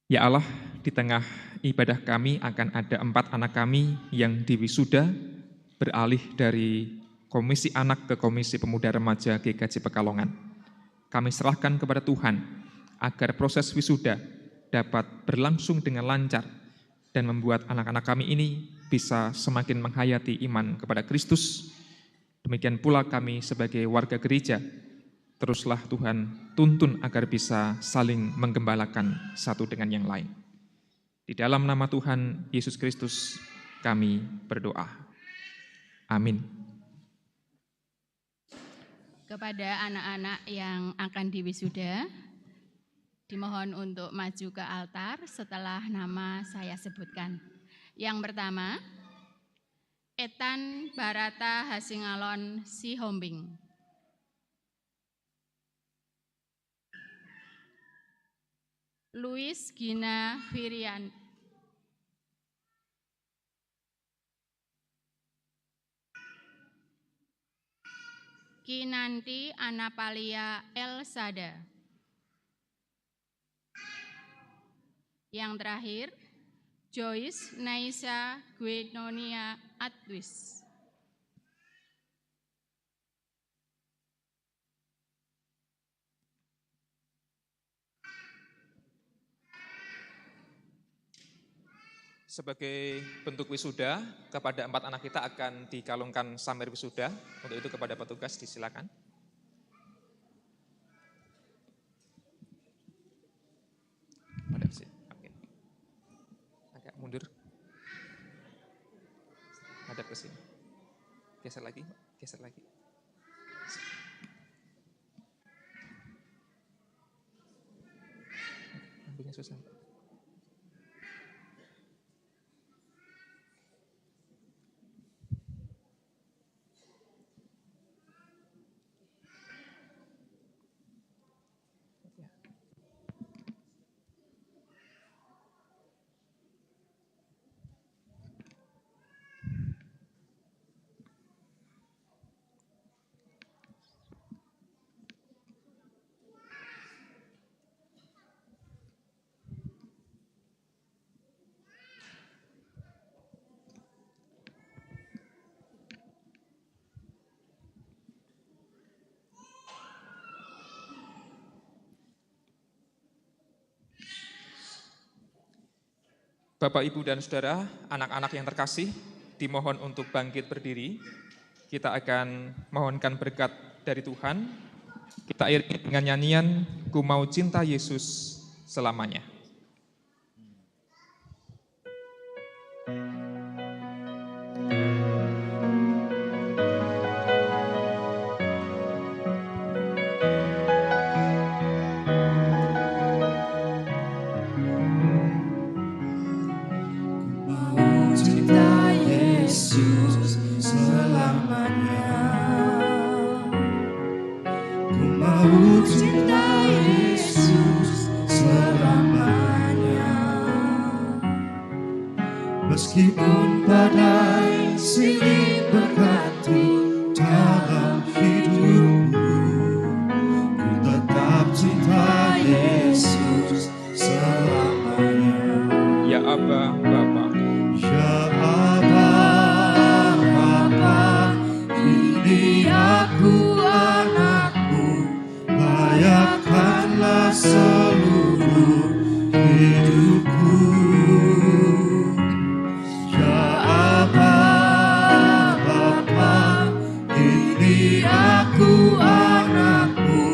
Ya Allah, di tengah ibadah kami akan ada 4 anak kami yang diwisuda beralih dari Komisi Anak ke Komisi Pemuda Remaja GKJ Pekalongan. Kami serahkan kepada Tuhan agar proses wisuda dapat berlangsung dengan lancar dan membuat anak-anak kami ini bisa semakin menghayati iman kepada Kristus. Demikian pula kami sebagai warga gereja, teruslah Tuhan tuntun agar bisa saling menggembalakan satu dengan yang lain. Di dalam nama Tuhan Yesus Kristus kami berdoa. Amin. Kepada anak-anak yang akan diwisuda, dimohon untuk maju ke altar setelah nama saya sebutkan. Yang pertama, Etan Barata Hasingalon Sihombing. Luis Gina Firian. Kinanti Anapalia Elsada. Yang terakhir, Joyce Naisha Gwenogia Adwis. Sebagai bentuk wisuda, kepada 4 anak kita akan dikalungkan samer wisuda. Untuk itu kepada petugas disilakan. Ada sini. Oke. Agak mundur. Hadap ke sini. Geser lagi, geser lagi. Ambilnya susah. Bapak, Ibu, dan Saudara, anak-anak yang terkasih, dimohon untuk bangkit berdiri. Kita akan mohonkan berkat dari Tuhan. Kita iringi dengan nyanyian Ku Mau Cinta Yesus Selamanya. Yesus selamanya. Ku mau cinta Yesus selamanya. Meskipun badai silih berganti dalam hidupku, ku tetap cinta Yesus selamanya. Ya Aba, Bapa. Ya Aba, Bapa, ini aku anakmu, layakkanlah seluruh hidupku. Ya Aba, Bapa, ini aku anakmu,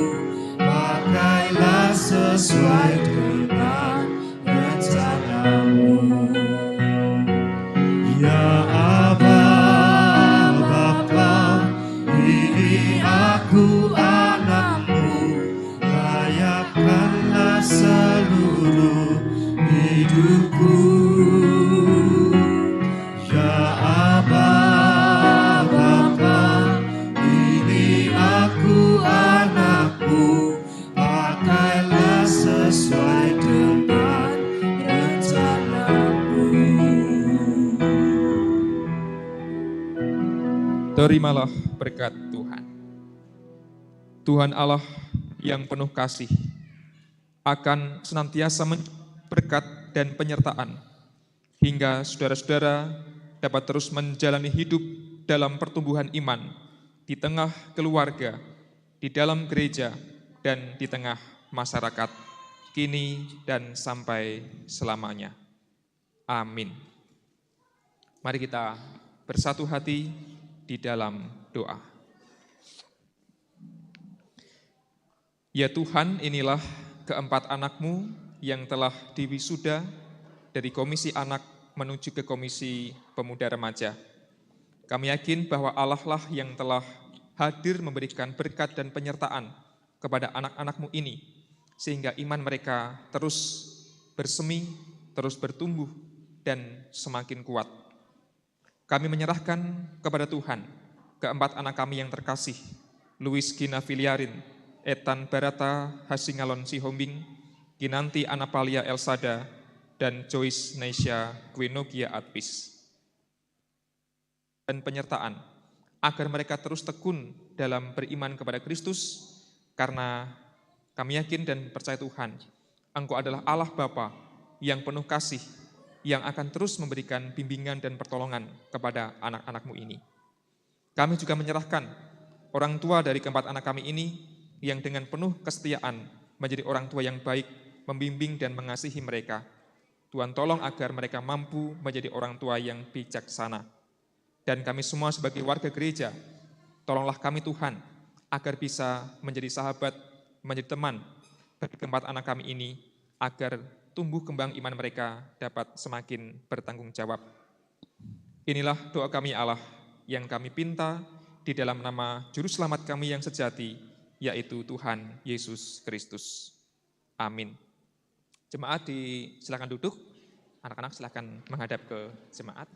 pakailah sesuai dengan rencanamu. Ya Aba, Bapa, ini aku anakmu, layakkanlah seluruh hidupku. Ya Aba, Bapa, ini aku anakmu, pakailah sesuai dengan rencanamu. Terimalah berkat Tuhan. Tuhan Allah yang penuh kasih akan senantiasa berkat dan penyertaan hingga saudara-saudara dapat terus menjalani hidup dalam pertumbuhan iman di tengah keluarga, di dalam gereja, dan di tengah masyarakat kini dan sampai selamanya. Amin. Mari kita bersatu hati di dalam doa. Ya Tuhan, inilah keempat anakmu yang telah diwisuda dari Komisi Anak menuju ke Komisi Pemuda Remaja. Kami yakin bahwa Allah lah yang telah hadir memberikan berkat dan penyertaan kepada anak-anakmu ini, sehingga iman mereka terus bersemi, terus bertumbuh, dan semakin kuat. Kami menyerahkan kepada Tuhan keempat anak kami yang terkasih, Luis Gina Filiarin, Etan Barata Hasingalon Sihombing, Kinanti Anapalia Elsada, dan Joyce Neisha Gwenogia Adpis. Dan penyertaan, agar mereka terus tekun dalam beriman kepada Kristus, karena kami yakin dan percaya Tuhan, Engkau adalah Allah Bapa yang penuh kasih, yang akan terus memberikan bimbingan dan pertolongan kepada anak-anakmu ini. Kami juga menyerahkan orang tua dari keempat anak kami ini yang dengan penuh kesetiaan menjadi orang tua yang baik, membimbing dan mengasihi mereka. Tuhan tolong agar mereka mampu menjadi orang tua yang bijaksana. Dan kami semua sebagai warga gereja, tolonglah kami Tuhan agar bisa menjadi sahabat, menjadi teman bagi keempat anak kami ini, agar tumbuh kembang iman mereka dapat semakin bertanggung jawab. Inilah doa kami Allah yang kami pinta di dalam nama Juru Selamat kami yang sejati, yaitu Tuhan Yesus Kristus. Amin. Jemaat silakan duduk, anak-anak silakan menghadap ke jemaat.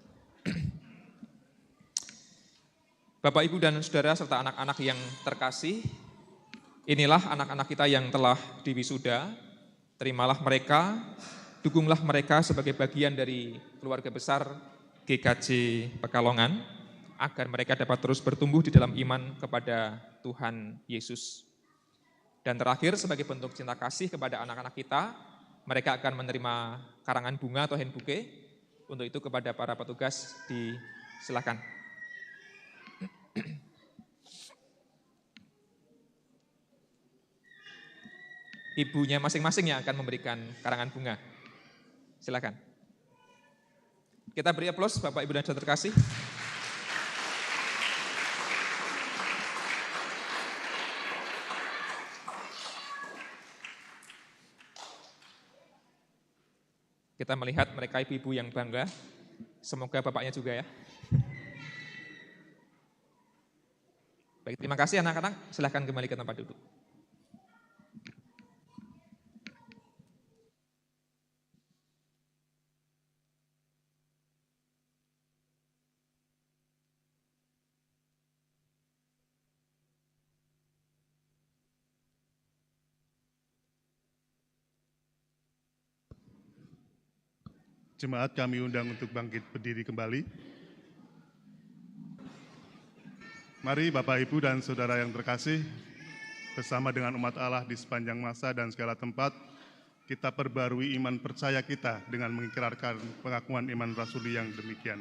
Bapak, Ibu, dan Saudara, serta anak-anak yang terkasih, inilah anak-anak kita yang telah diwisuda. Terimalah mereka, dukunglah mereka sebagai bagian dari keluarga besar GKJ Pekalongan, agar mereka dapat terus bertumbuh di dalam iman kepada Tuhan Yesus. Dan terakhir, sebagai bentuk cinta kasih kepada anak-anak kita, mereka akan menerima karangan bunga atau hand bouquet. Untuk itu kepada para petugas disilakan. Ibunya masing-masing yang akan memberikan karangan bunga. Silakan. Kita beri aplaus Bapak, Ibu, dan Saudara terkasih. Kita melihat mereka ibu-ibu yang bangga. Semoga bapaknya juga ya. Baik, terima kasih anak-anak. Silahkan kembali ke tempat duduk. Jemaat kami undang untuk bangkit berdiri kembali. Mari Bapak, Ibu, dan Saudara yang terkasih, bersama dengan umat Allah di sepanjang masa dan segala tempat, kita perbarui iman percaya kita dengan mengikrarkan pengakuan iman rasuli yang demikian.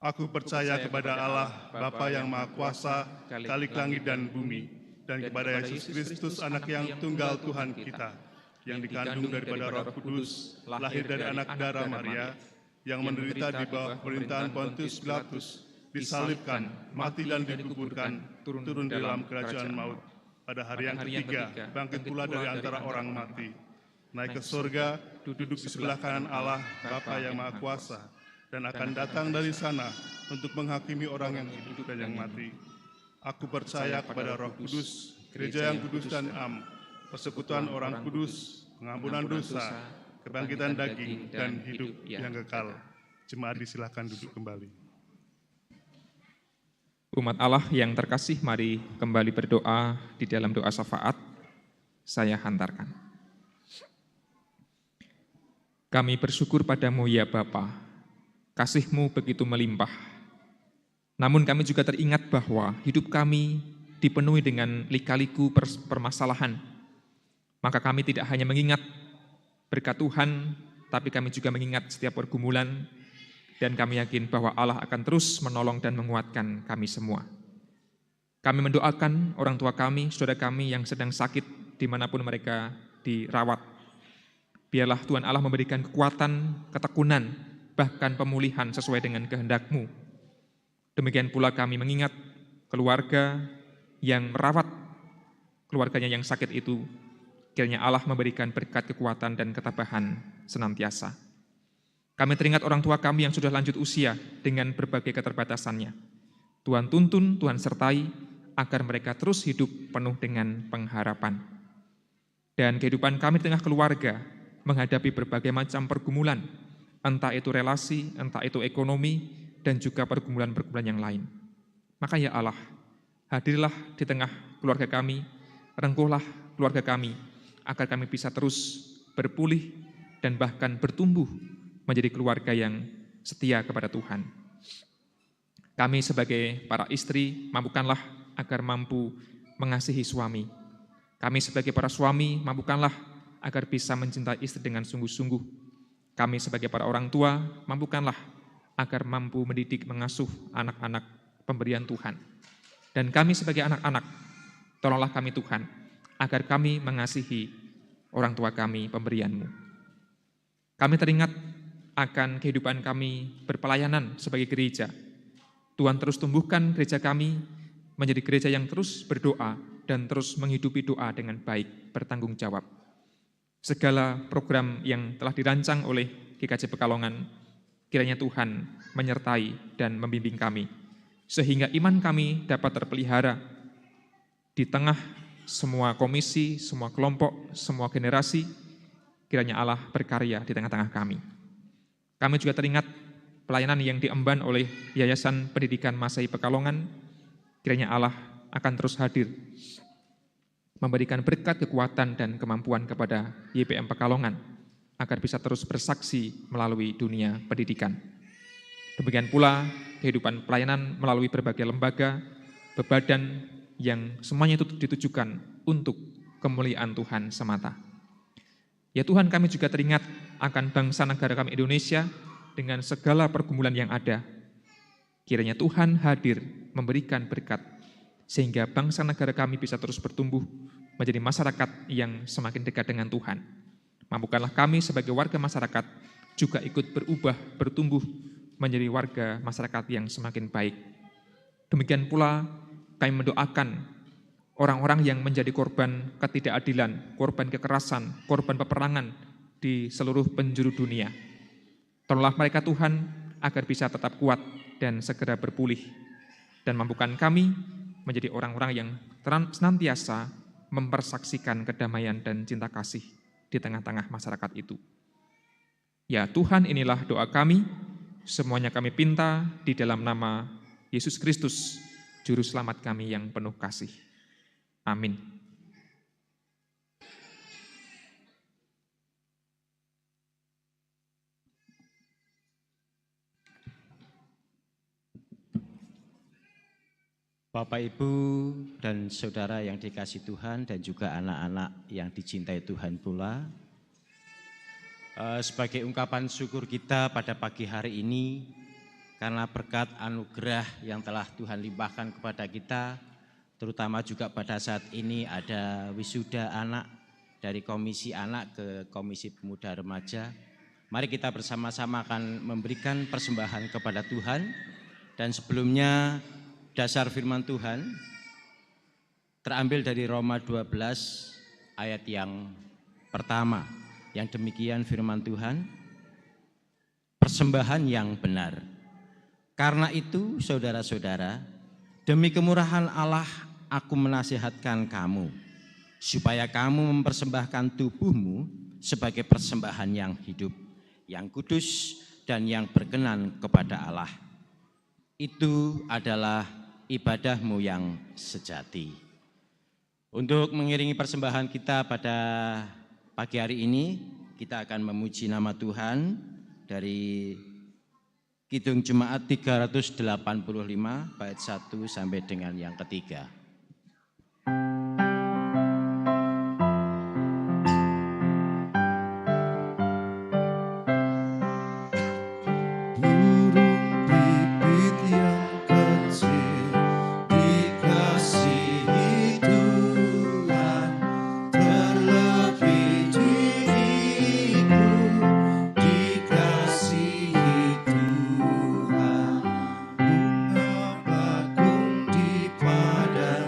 Aku percaya kepada Allah, Bapa yang Maha Kuasa, Khalik langit dan bumi, dan kepada Yesus Kristus, anak yang tunggal Tuhan kita, yang dikandung daripada Roh Kudus, lahir dari anak darah Maria, yang menderita di bawah pemerintahan Pontius Pilatus, disalibkan, mati dan dikuburkan, turun di dalam kerajaan maut. Pada hari yang ketiga, bangkit pula dari antara orang mati, naik ke surga, duduk di sebelah kanan Allah, Bapa yang Maha Kuasa, dan akan datang dari sana untuk menghakimi orang yang hidup dan yang mati. Aku percaya kepada Roh Kudus, gereja yang kudus dan am, persekutuan orang kudus, pengampunan dosa, kebangkitan daging, dan hidup yang kekal. Jemaat disilahkan duduk kembali. Umat Allah yang terkasih, mari kembali berdoa di dalam doa syafaat. Saya hantarkan. Kami bersyukur padamu ya Bapa, kasih-Mu begitu melimpah. Namun kami juga teringat bahwa hidup kami dipenuhi dengan lika-liku permasalahan. Maka kami tidak hanya mengingat berkat Tuhan, tapi kami juga mengingat setiap pergumulan, dan kami yakin bahwa Allah akan terus menolong dan menguatkan kami semua. Kami mendoakan orang tua kami, saudara kami yang sedang sakit dimanapun mereka dirawat. Biarlah Tuhan Allah memberikan kekuatan, ketekunan, bahkan pemulihan sesuai dengan kehendak-Mu. Demikian pula kami mengingat keluarga yang merawat keluarganya yang sakit itu. Kiranya Allah memberikan berkat kekuatan dan ketabahan senantiasa. Kami teringat orang tua kami yang sudah lanjut usia dengan berbagai keterbatasannya. Tuhan tuntun, Tuhan sertai, agar mereka terus hidup penuh dengan pengharapan. Dan kehidupan kami di tengah keluarga menghadapi berbagai macam pergumulan, entah itu relasi, entah itu ekonomi, dan juga pergumulan-pergumulan yang lain. Maka ya Allah, hadirlah di tengah keluarga kami, rengkuhlah keluarga kami, agar kami bisa terus berpulih dan bahkan bertumbuh menjadi keluarga yang setia kepada Tuhan. Kami sebagai para istri, mampukanlah agar mampu mengasihi suami. Kami sebagai para suami, mampukanlah agar bisa mencintai istri dengan sungguh-sungguh. Kami sebagai para orang tua, mampukanlah agar mampu mendidik, mengasuh anak-anak pemberian Tuhan. Dan kami sebagai anak-anak, tolonglah kami Tuhan, agar kami mengasihi orang tua kami pemberian-Mu. Kami teringat akan kehidupan kami berpelayanan sebagai gereja. Tuhan terus tumbuhkan gereja kami menjadi gereja yang terus berdoa dan terus menghidupi doa dengan baik, bertanggung jawab. Segala program yang telah dirancang oleh GKJ Pekalongan, kiranya Tuhan menyertai dan membimbing kami, sehingga iman kami dapat terpelihara di tengah semua komisi, semua kelompok, semua generasi. Kiranya Allah berkarya di tengah-tengah kami. Kami juga teringat pelayanan yang diemban oleh Yayasan Pendidikan Masai Pekalongan. Kiranya Allah akan terus hadir, memberikan berkat, kekuatan, dan kemampuan kepada YPM Pekalongan, agar bisa terus bersaksi melalui dunia pendidikan. Demikian pula kehidupan pelayanan melalui berbagai lembaga, bebadan, yang semuanya itu ditujukan untuk kemuliaan Tuhan semata. Ya Tuhan, kami juga teringat akan bangsa negara kami Indonesia dengan segala pergumulan yang ada. Kiranya Tuhan hadir memberikan berkat, sehingga bangsa negara kami bisa terus bertumbuh menjadi masyarakat yang semakin dekat dengan Tuhan. Mampukanlah kami sebagai warga masyarakat juga ikut berubah, bertumbuh menjadi warga masyarakat yang semakin baik. Demikian pula kami mendoakan orang-orang yang menjadi korban ketidakadilan, korban kekerasan, korban peperangan di seluruh penjuru dunia. Tolonglah mereka Tuhan agar bisa tetap kuat dan segera berpulih, dan mampukan kami menjadi orang-orang yang senantiasa mempersaksikan kedamaian dan cinta kasih di tengah-tengah masyarakat itu. Ya Tuhan, inilah doa kami, semuanya kami pinta di dalam nama Yesus Kristus, Juru Selamat kami yang penuh kasih. Amin. Bapak, Ibu, dan saudara yang dikasihi Tuhan dan juga anak-anak yang dicintai Tuhan pula, sebagai ungkapan syukur kita pada pagi hari ini, karena berkat anugerah yang telah Tuhan limpahkan kepada kita, terutama juga pada saat ini ada wisuda anak dari Komisi Anak ke Komisi Pemuda Remaja. Mari kita bersama-sama akan memberikan persembahan kepada Tuhan. Dan sebelumnya dasar firman Tuhan terambil dari Roma 12 ayat yang pertama. Yang demikian firman Tuhan, persembahan yang benar. Karena itu saudara-saudara, demi kemurahan Allah aku menasihatkan kamu, supaya kamu mempersembahkan tubuhmu sebagai persembahan yang hidup, yang kudus dan yang berkenan kepada Allah. Itu adalah ibadahmu yang sejati. Untuk mengiringi persembahan kita pada pagi hari ini, kita akan memuji nama Tuhan dari Kidung Jemaat 385 bait 1 sampai dengan yang ketiga. Pada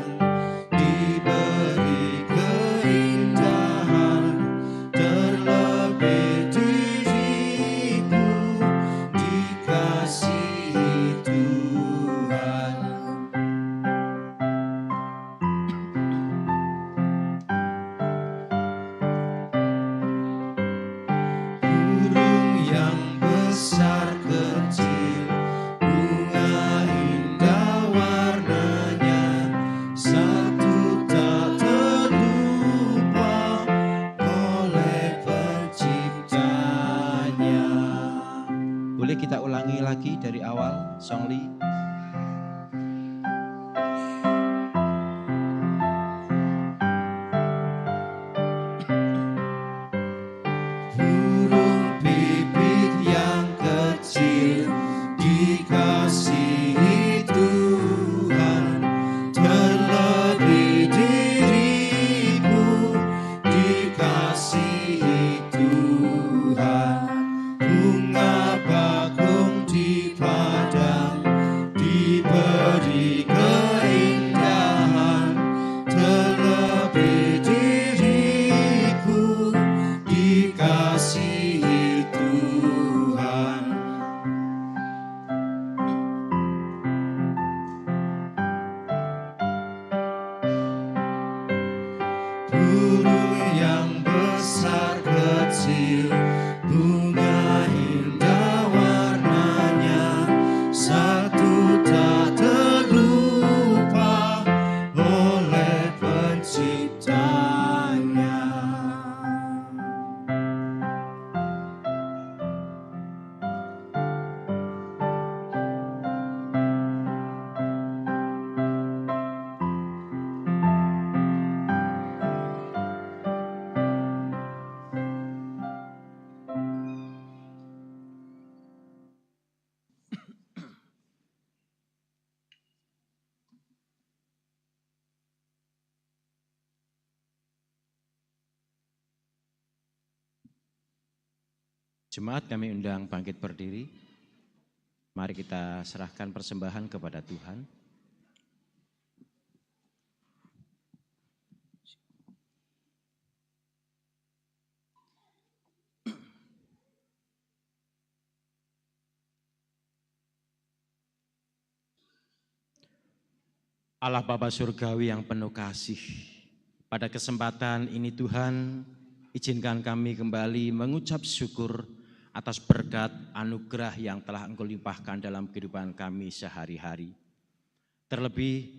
Jemaat kami undang bangkit berdiri. Mari kita serahkan persembahan kepada Tuhan. Allah Bapa Surgawi yang penuh kasih, pada kesempatan ini Tuhan, izinkan kami kembali mengucap syukur atas berkat anugerah yang telah Engkau limpahkan dalam kehidupan kami sehari-hari. Terlebih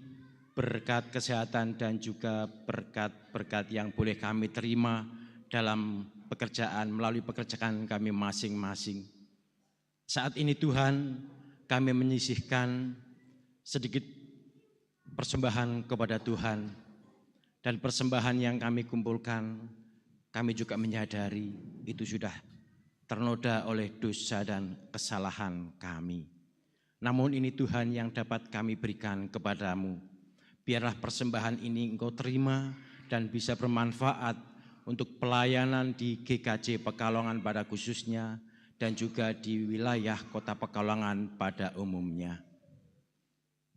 berkat kesehatan dan juga berkat-berkat yang boleh kami terima dalam pekerjaan, melalui pekerjaan kami masing-masing. Saat ini Tuhan, kami menyisihkan sedikit persembahan kepada Tuhan, dan persembahan yang kami kumpulkan, kami juga menyadari itu sudah ternoda oleh dosa dan kesalahan kami. Namun ini Tuhan yang dapat kami berikan kepadamu. Biarlah persembahan ini Engkau terima dan bisa bermanfaat untuk pelayanan di GKJ Pekalongan pada khususnya dan juga di wilayah Kota Pekalongan pada umumnya.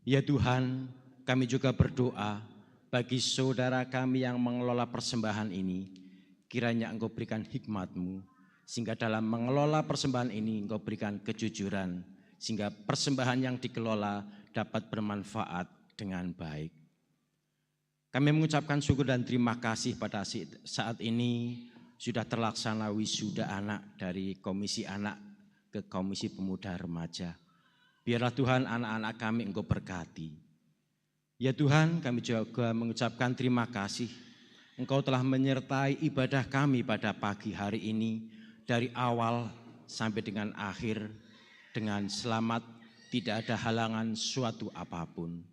Ya Tuhan, kami juga berdoa bagi saudara kami yang mengelola persembahan ini, kiranya Engkau berikan hikmat-Mu, sehingga dalam mengelola persembahan ini Engkau berikan kejujuran, sehingga persembahan yang dikelola dapat bermanfaat dengan baik. Kami mengucapkan syukur dan terima kasih pada saat ini sudah terlaksana wisuda anak dari Komisi Anak ke Komisi Pemuda Remaja. Biarlah Tuhan anak-anak kami Engkau berkati. Ya Tuhan, kami juga mengucapkan terima kasih. Engkau telah menyertai ibadah kami pada pagi hari ini, dari awal sampai dengan akhir, dengan selamat, tidak ada halangan suatu apapun.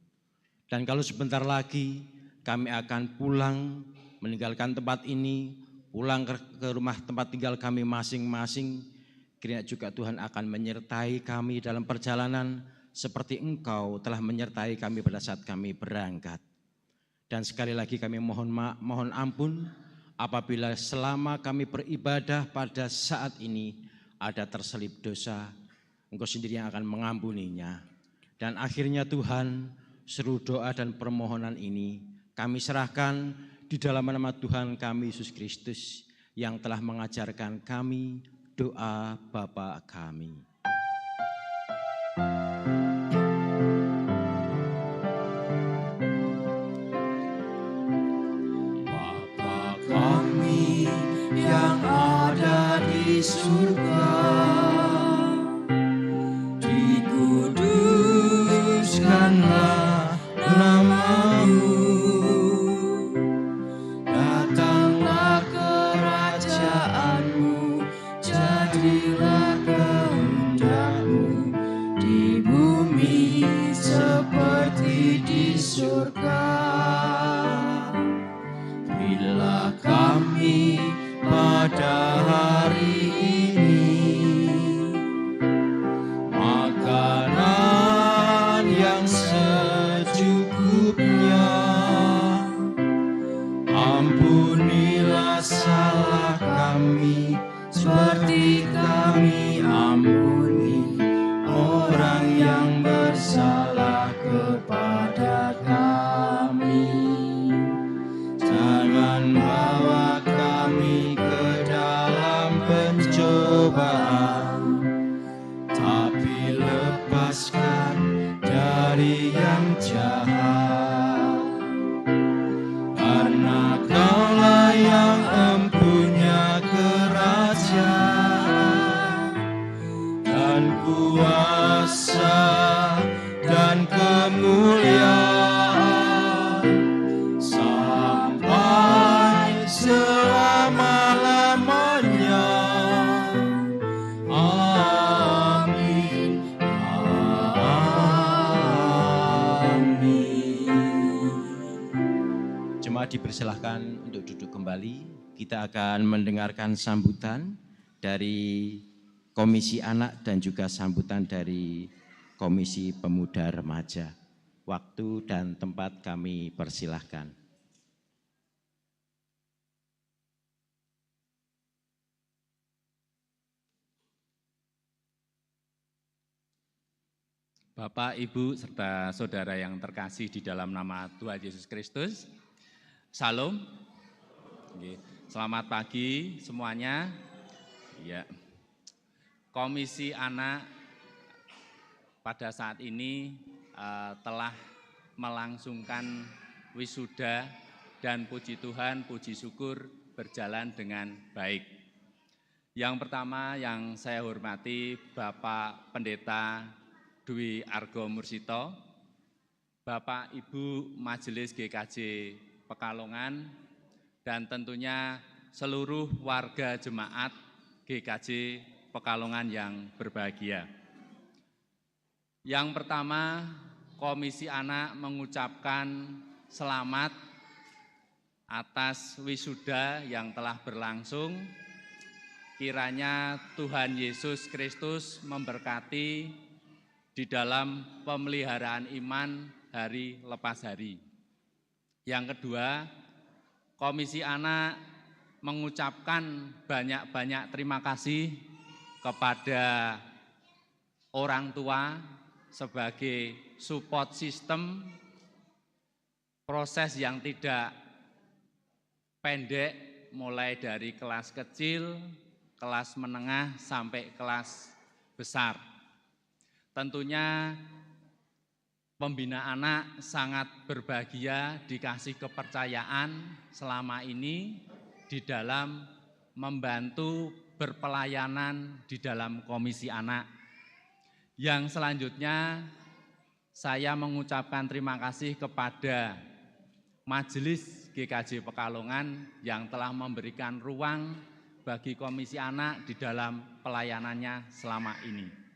Dan kalau sebentar lagi kami akan pulang, meninggalkan tempat ini, pulang ke rumah tempat tinggal kami masing-masing, kiranya juga Tuhan akan menyertai kami dalam perjalanan, seperti Engkau telah menyertai kami pada saat kami berangkat. Dan sekali lagi kami mohon ampun apabila selama kami beribadah pada saat ini ada terselip dosa, Engkau sendiri yang akan mengampuninya. Dan akhirnya Tuhan, seluruh doa dan permohonan ini kami serahkan di dalam nama Tuhan kami Yesus Kristus yang telah mengajarkan kami doa Bapa kami. Yang ada di surga, dikuduskanlah nama-Mu, datanglah kerajaan-Mu, jadilah kehendak-Mu di bumi seperti di surga. Berilah kami pada hari ini makanan yang secukupnya, ampunilah salah kami seperti kami ampuni orang yang bersalah kepada kami. Jangan bawa kami ke dalam pencobaan, tapi lepaskan dari yang jahat. Karena Kaulah yang empunya kerajaan dan kuasa dan kemuliaan selama-lamanya. Amin. Amin. Jemaat dipersilahkan untuk duduk kembali. Kita akan mendengarkan sambutan dari Komisi Anak dan juga sambutan dari Komisi Pemuda Remaja. Waktu dan tempat kami persilahkan. Bapak, Ibu, serta saudara yang terkasih di dalam nama Tuhan Yesus Kristus, Salam. Selamat pagi semuanya. Ya. Komisi Anak pada saat ini telah melangsungkan wisuda dan puji Tuhan, puji syukur berjalan dengan baik. Yang pertama yang saya hormati Bapak Pendeta Dwi Argo Mursito, Bapak Ibu Majelis GKJ Pekalongan, dan tentunya seluruh warga jemaat GKJ Pekalongan yang berbahagia. Yang pertama, Komisi Anak mengucapkan selamat atas wisuda yang telah berlangsung. Kiranya Tuhan Yesus Kristus memberkati di dalam pemeliharaan iman hari lepas hari. Yang kedua, Komisi Anak mengucapkan banyak-banyak terima kasih kepada orang tua sebagai support system, proses yang tidak pendek mulai dari kelas kecil, kelas menengah sampai kelas besar. Tentunya pembina anak sangat berbahagia dikasih kepercayaan selama ini di dalam membantu berpelayanan di dalam Komisi Anak. Yang selanjutnya saya mengucapkan terima kasih kepada Majelis GKJ Pekalongan yang telah memberikan ruang bagi Komisi Anak di dalam pelayanannya selama ini.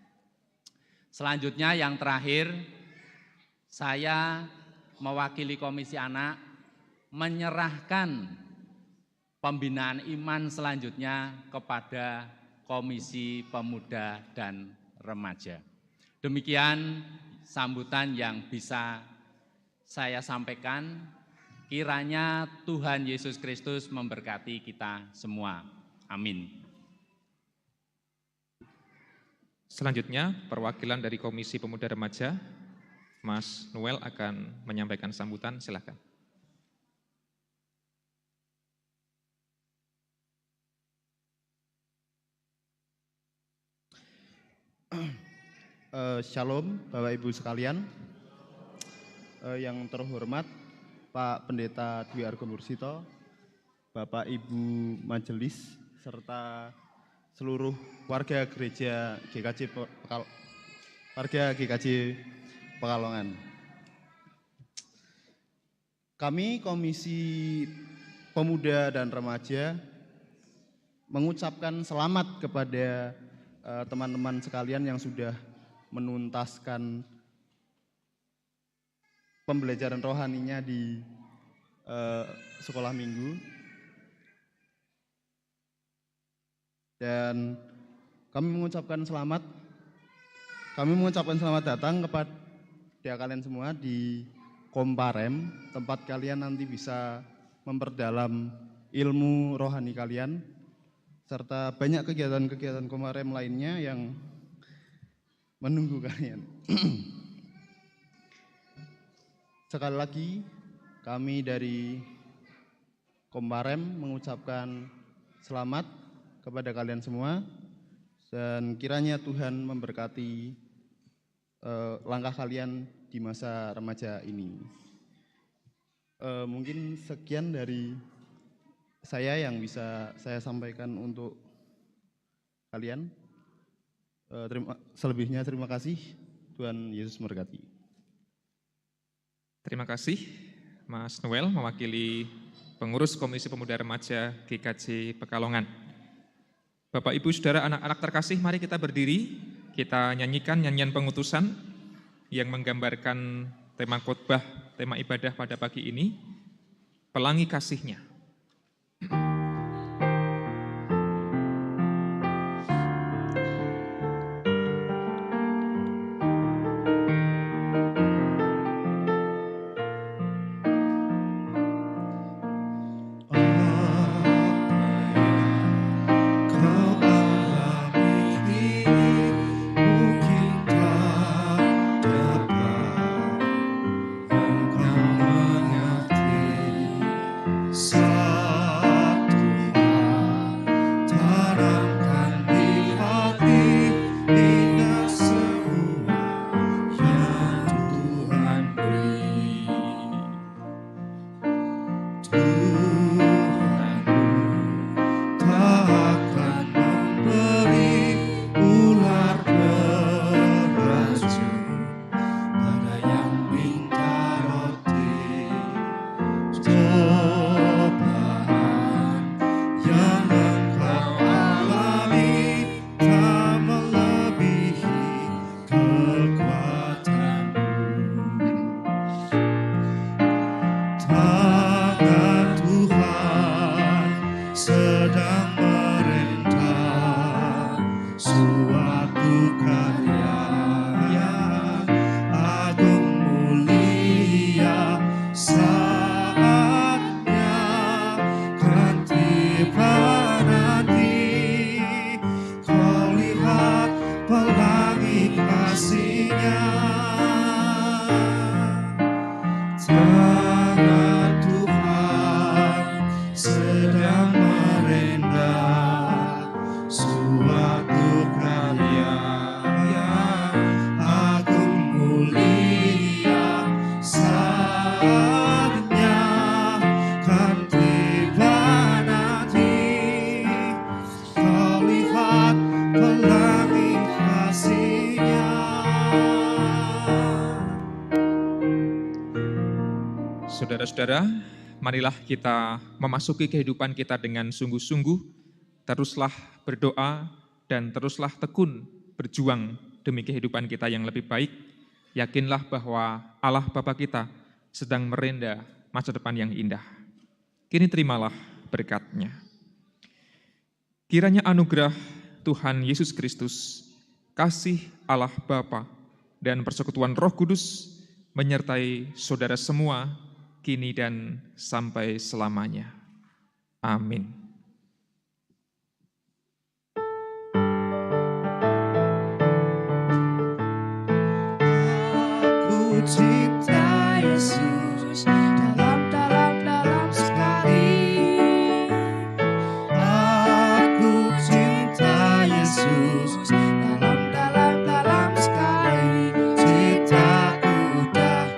Selanjutnya yang terakhir, saya mewakili Komisi Anak menyerahkan pembinaan iman selanjutnya kepada Komisi Pemuda dan Remaja. Demikian sambutan yang bisa saya sampaikan. Kiranya Tuhan Yesus Kristus memberkati kita semua. Amin. Selanjutnya, perwakilan dari Komisi Pemuda Remaja, Mas Noel akan menyampaikan sambutan, silakan. Shalom Bapak Ibu sekalian, yang terhormat Pak Pendeta Dwi Argo Mursito, Bapak Ibu Majelis, serta seluruh warga gereja GKJ Pekalongan. Kami Komisi Pemuda dan Remaja mengucapkan selamat kepada teman-teman sekalian yang sudah menuntaskan pembelajaran rohaninya di sekolah minggu. Dan kami mengucapkan selamat datang kepada kalian semua di Komparem, tempat kalian nanti bisa memperdalam ilmu rohani kalian, serta banyak kegiatan-kegiatan Komparem lainnya yang menunggu kalian. Sekali lagi, kami dari Komparem mengucapkan selamat kepada kalian semua, dan kiranya Tuhan memberkati langkah kalian di masa remaja ini. Mungkin sekian dari saya yang bisa saya sampaikan untuk kalian. Selebihnya terima kasih. Tuhan Yesus memberkati. Terima kasih Mas Noel mewakili pengurus Komisi Pemuda Remaja GKJ Pekalongan. Bapak, Ibu, Saudara, anak-anak terkasih, mari kita berdiri, kita nyanyikan nyanyian pengutusan yang menggambarkan tema khotbah, tema ibadah pada pagi ini, Pelangi Kasih-Nya. Kau alami ini mungkin tak Sekarang Tuhan sedang merendah suatu karya yang agung mulia, saatnya kan tiba nanti, kau lihat pelangi kasih-Nya. Saudara-saudara, marilah kita memasuki kehidupan kita dengan sungguh-sungguh, teruslah berdoa dan teruslah tekun berjuang demi kehidupan kita yang lebih baik. Yakinlah bahwa Allah Bapa kita sedang merenda masa depan yang indah. Kini terimalah berkat-Nya. Kiranya anugerah Tuhan Yesus Kristus, kasih Allah Bapa, dan persekutuan Roh Kudus menyertai saudara semua kini dan sampai selamanya. Amin. Aku cinta Yesus dalam sekali. Aku cinta Yesus dalam sekali. Cintaku dalam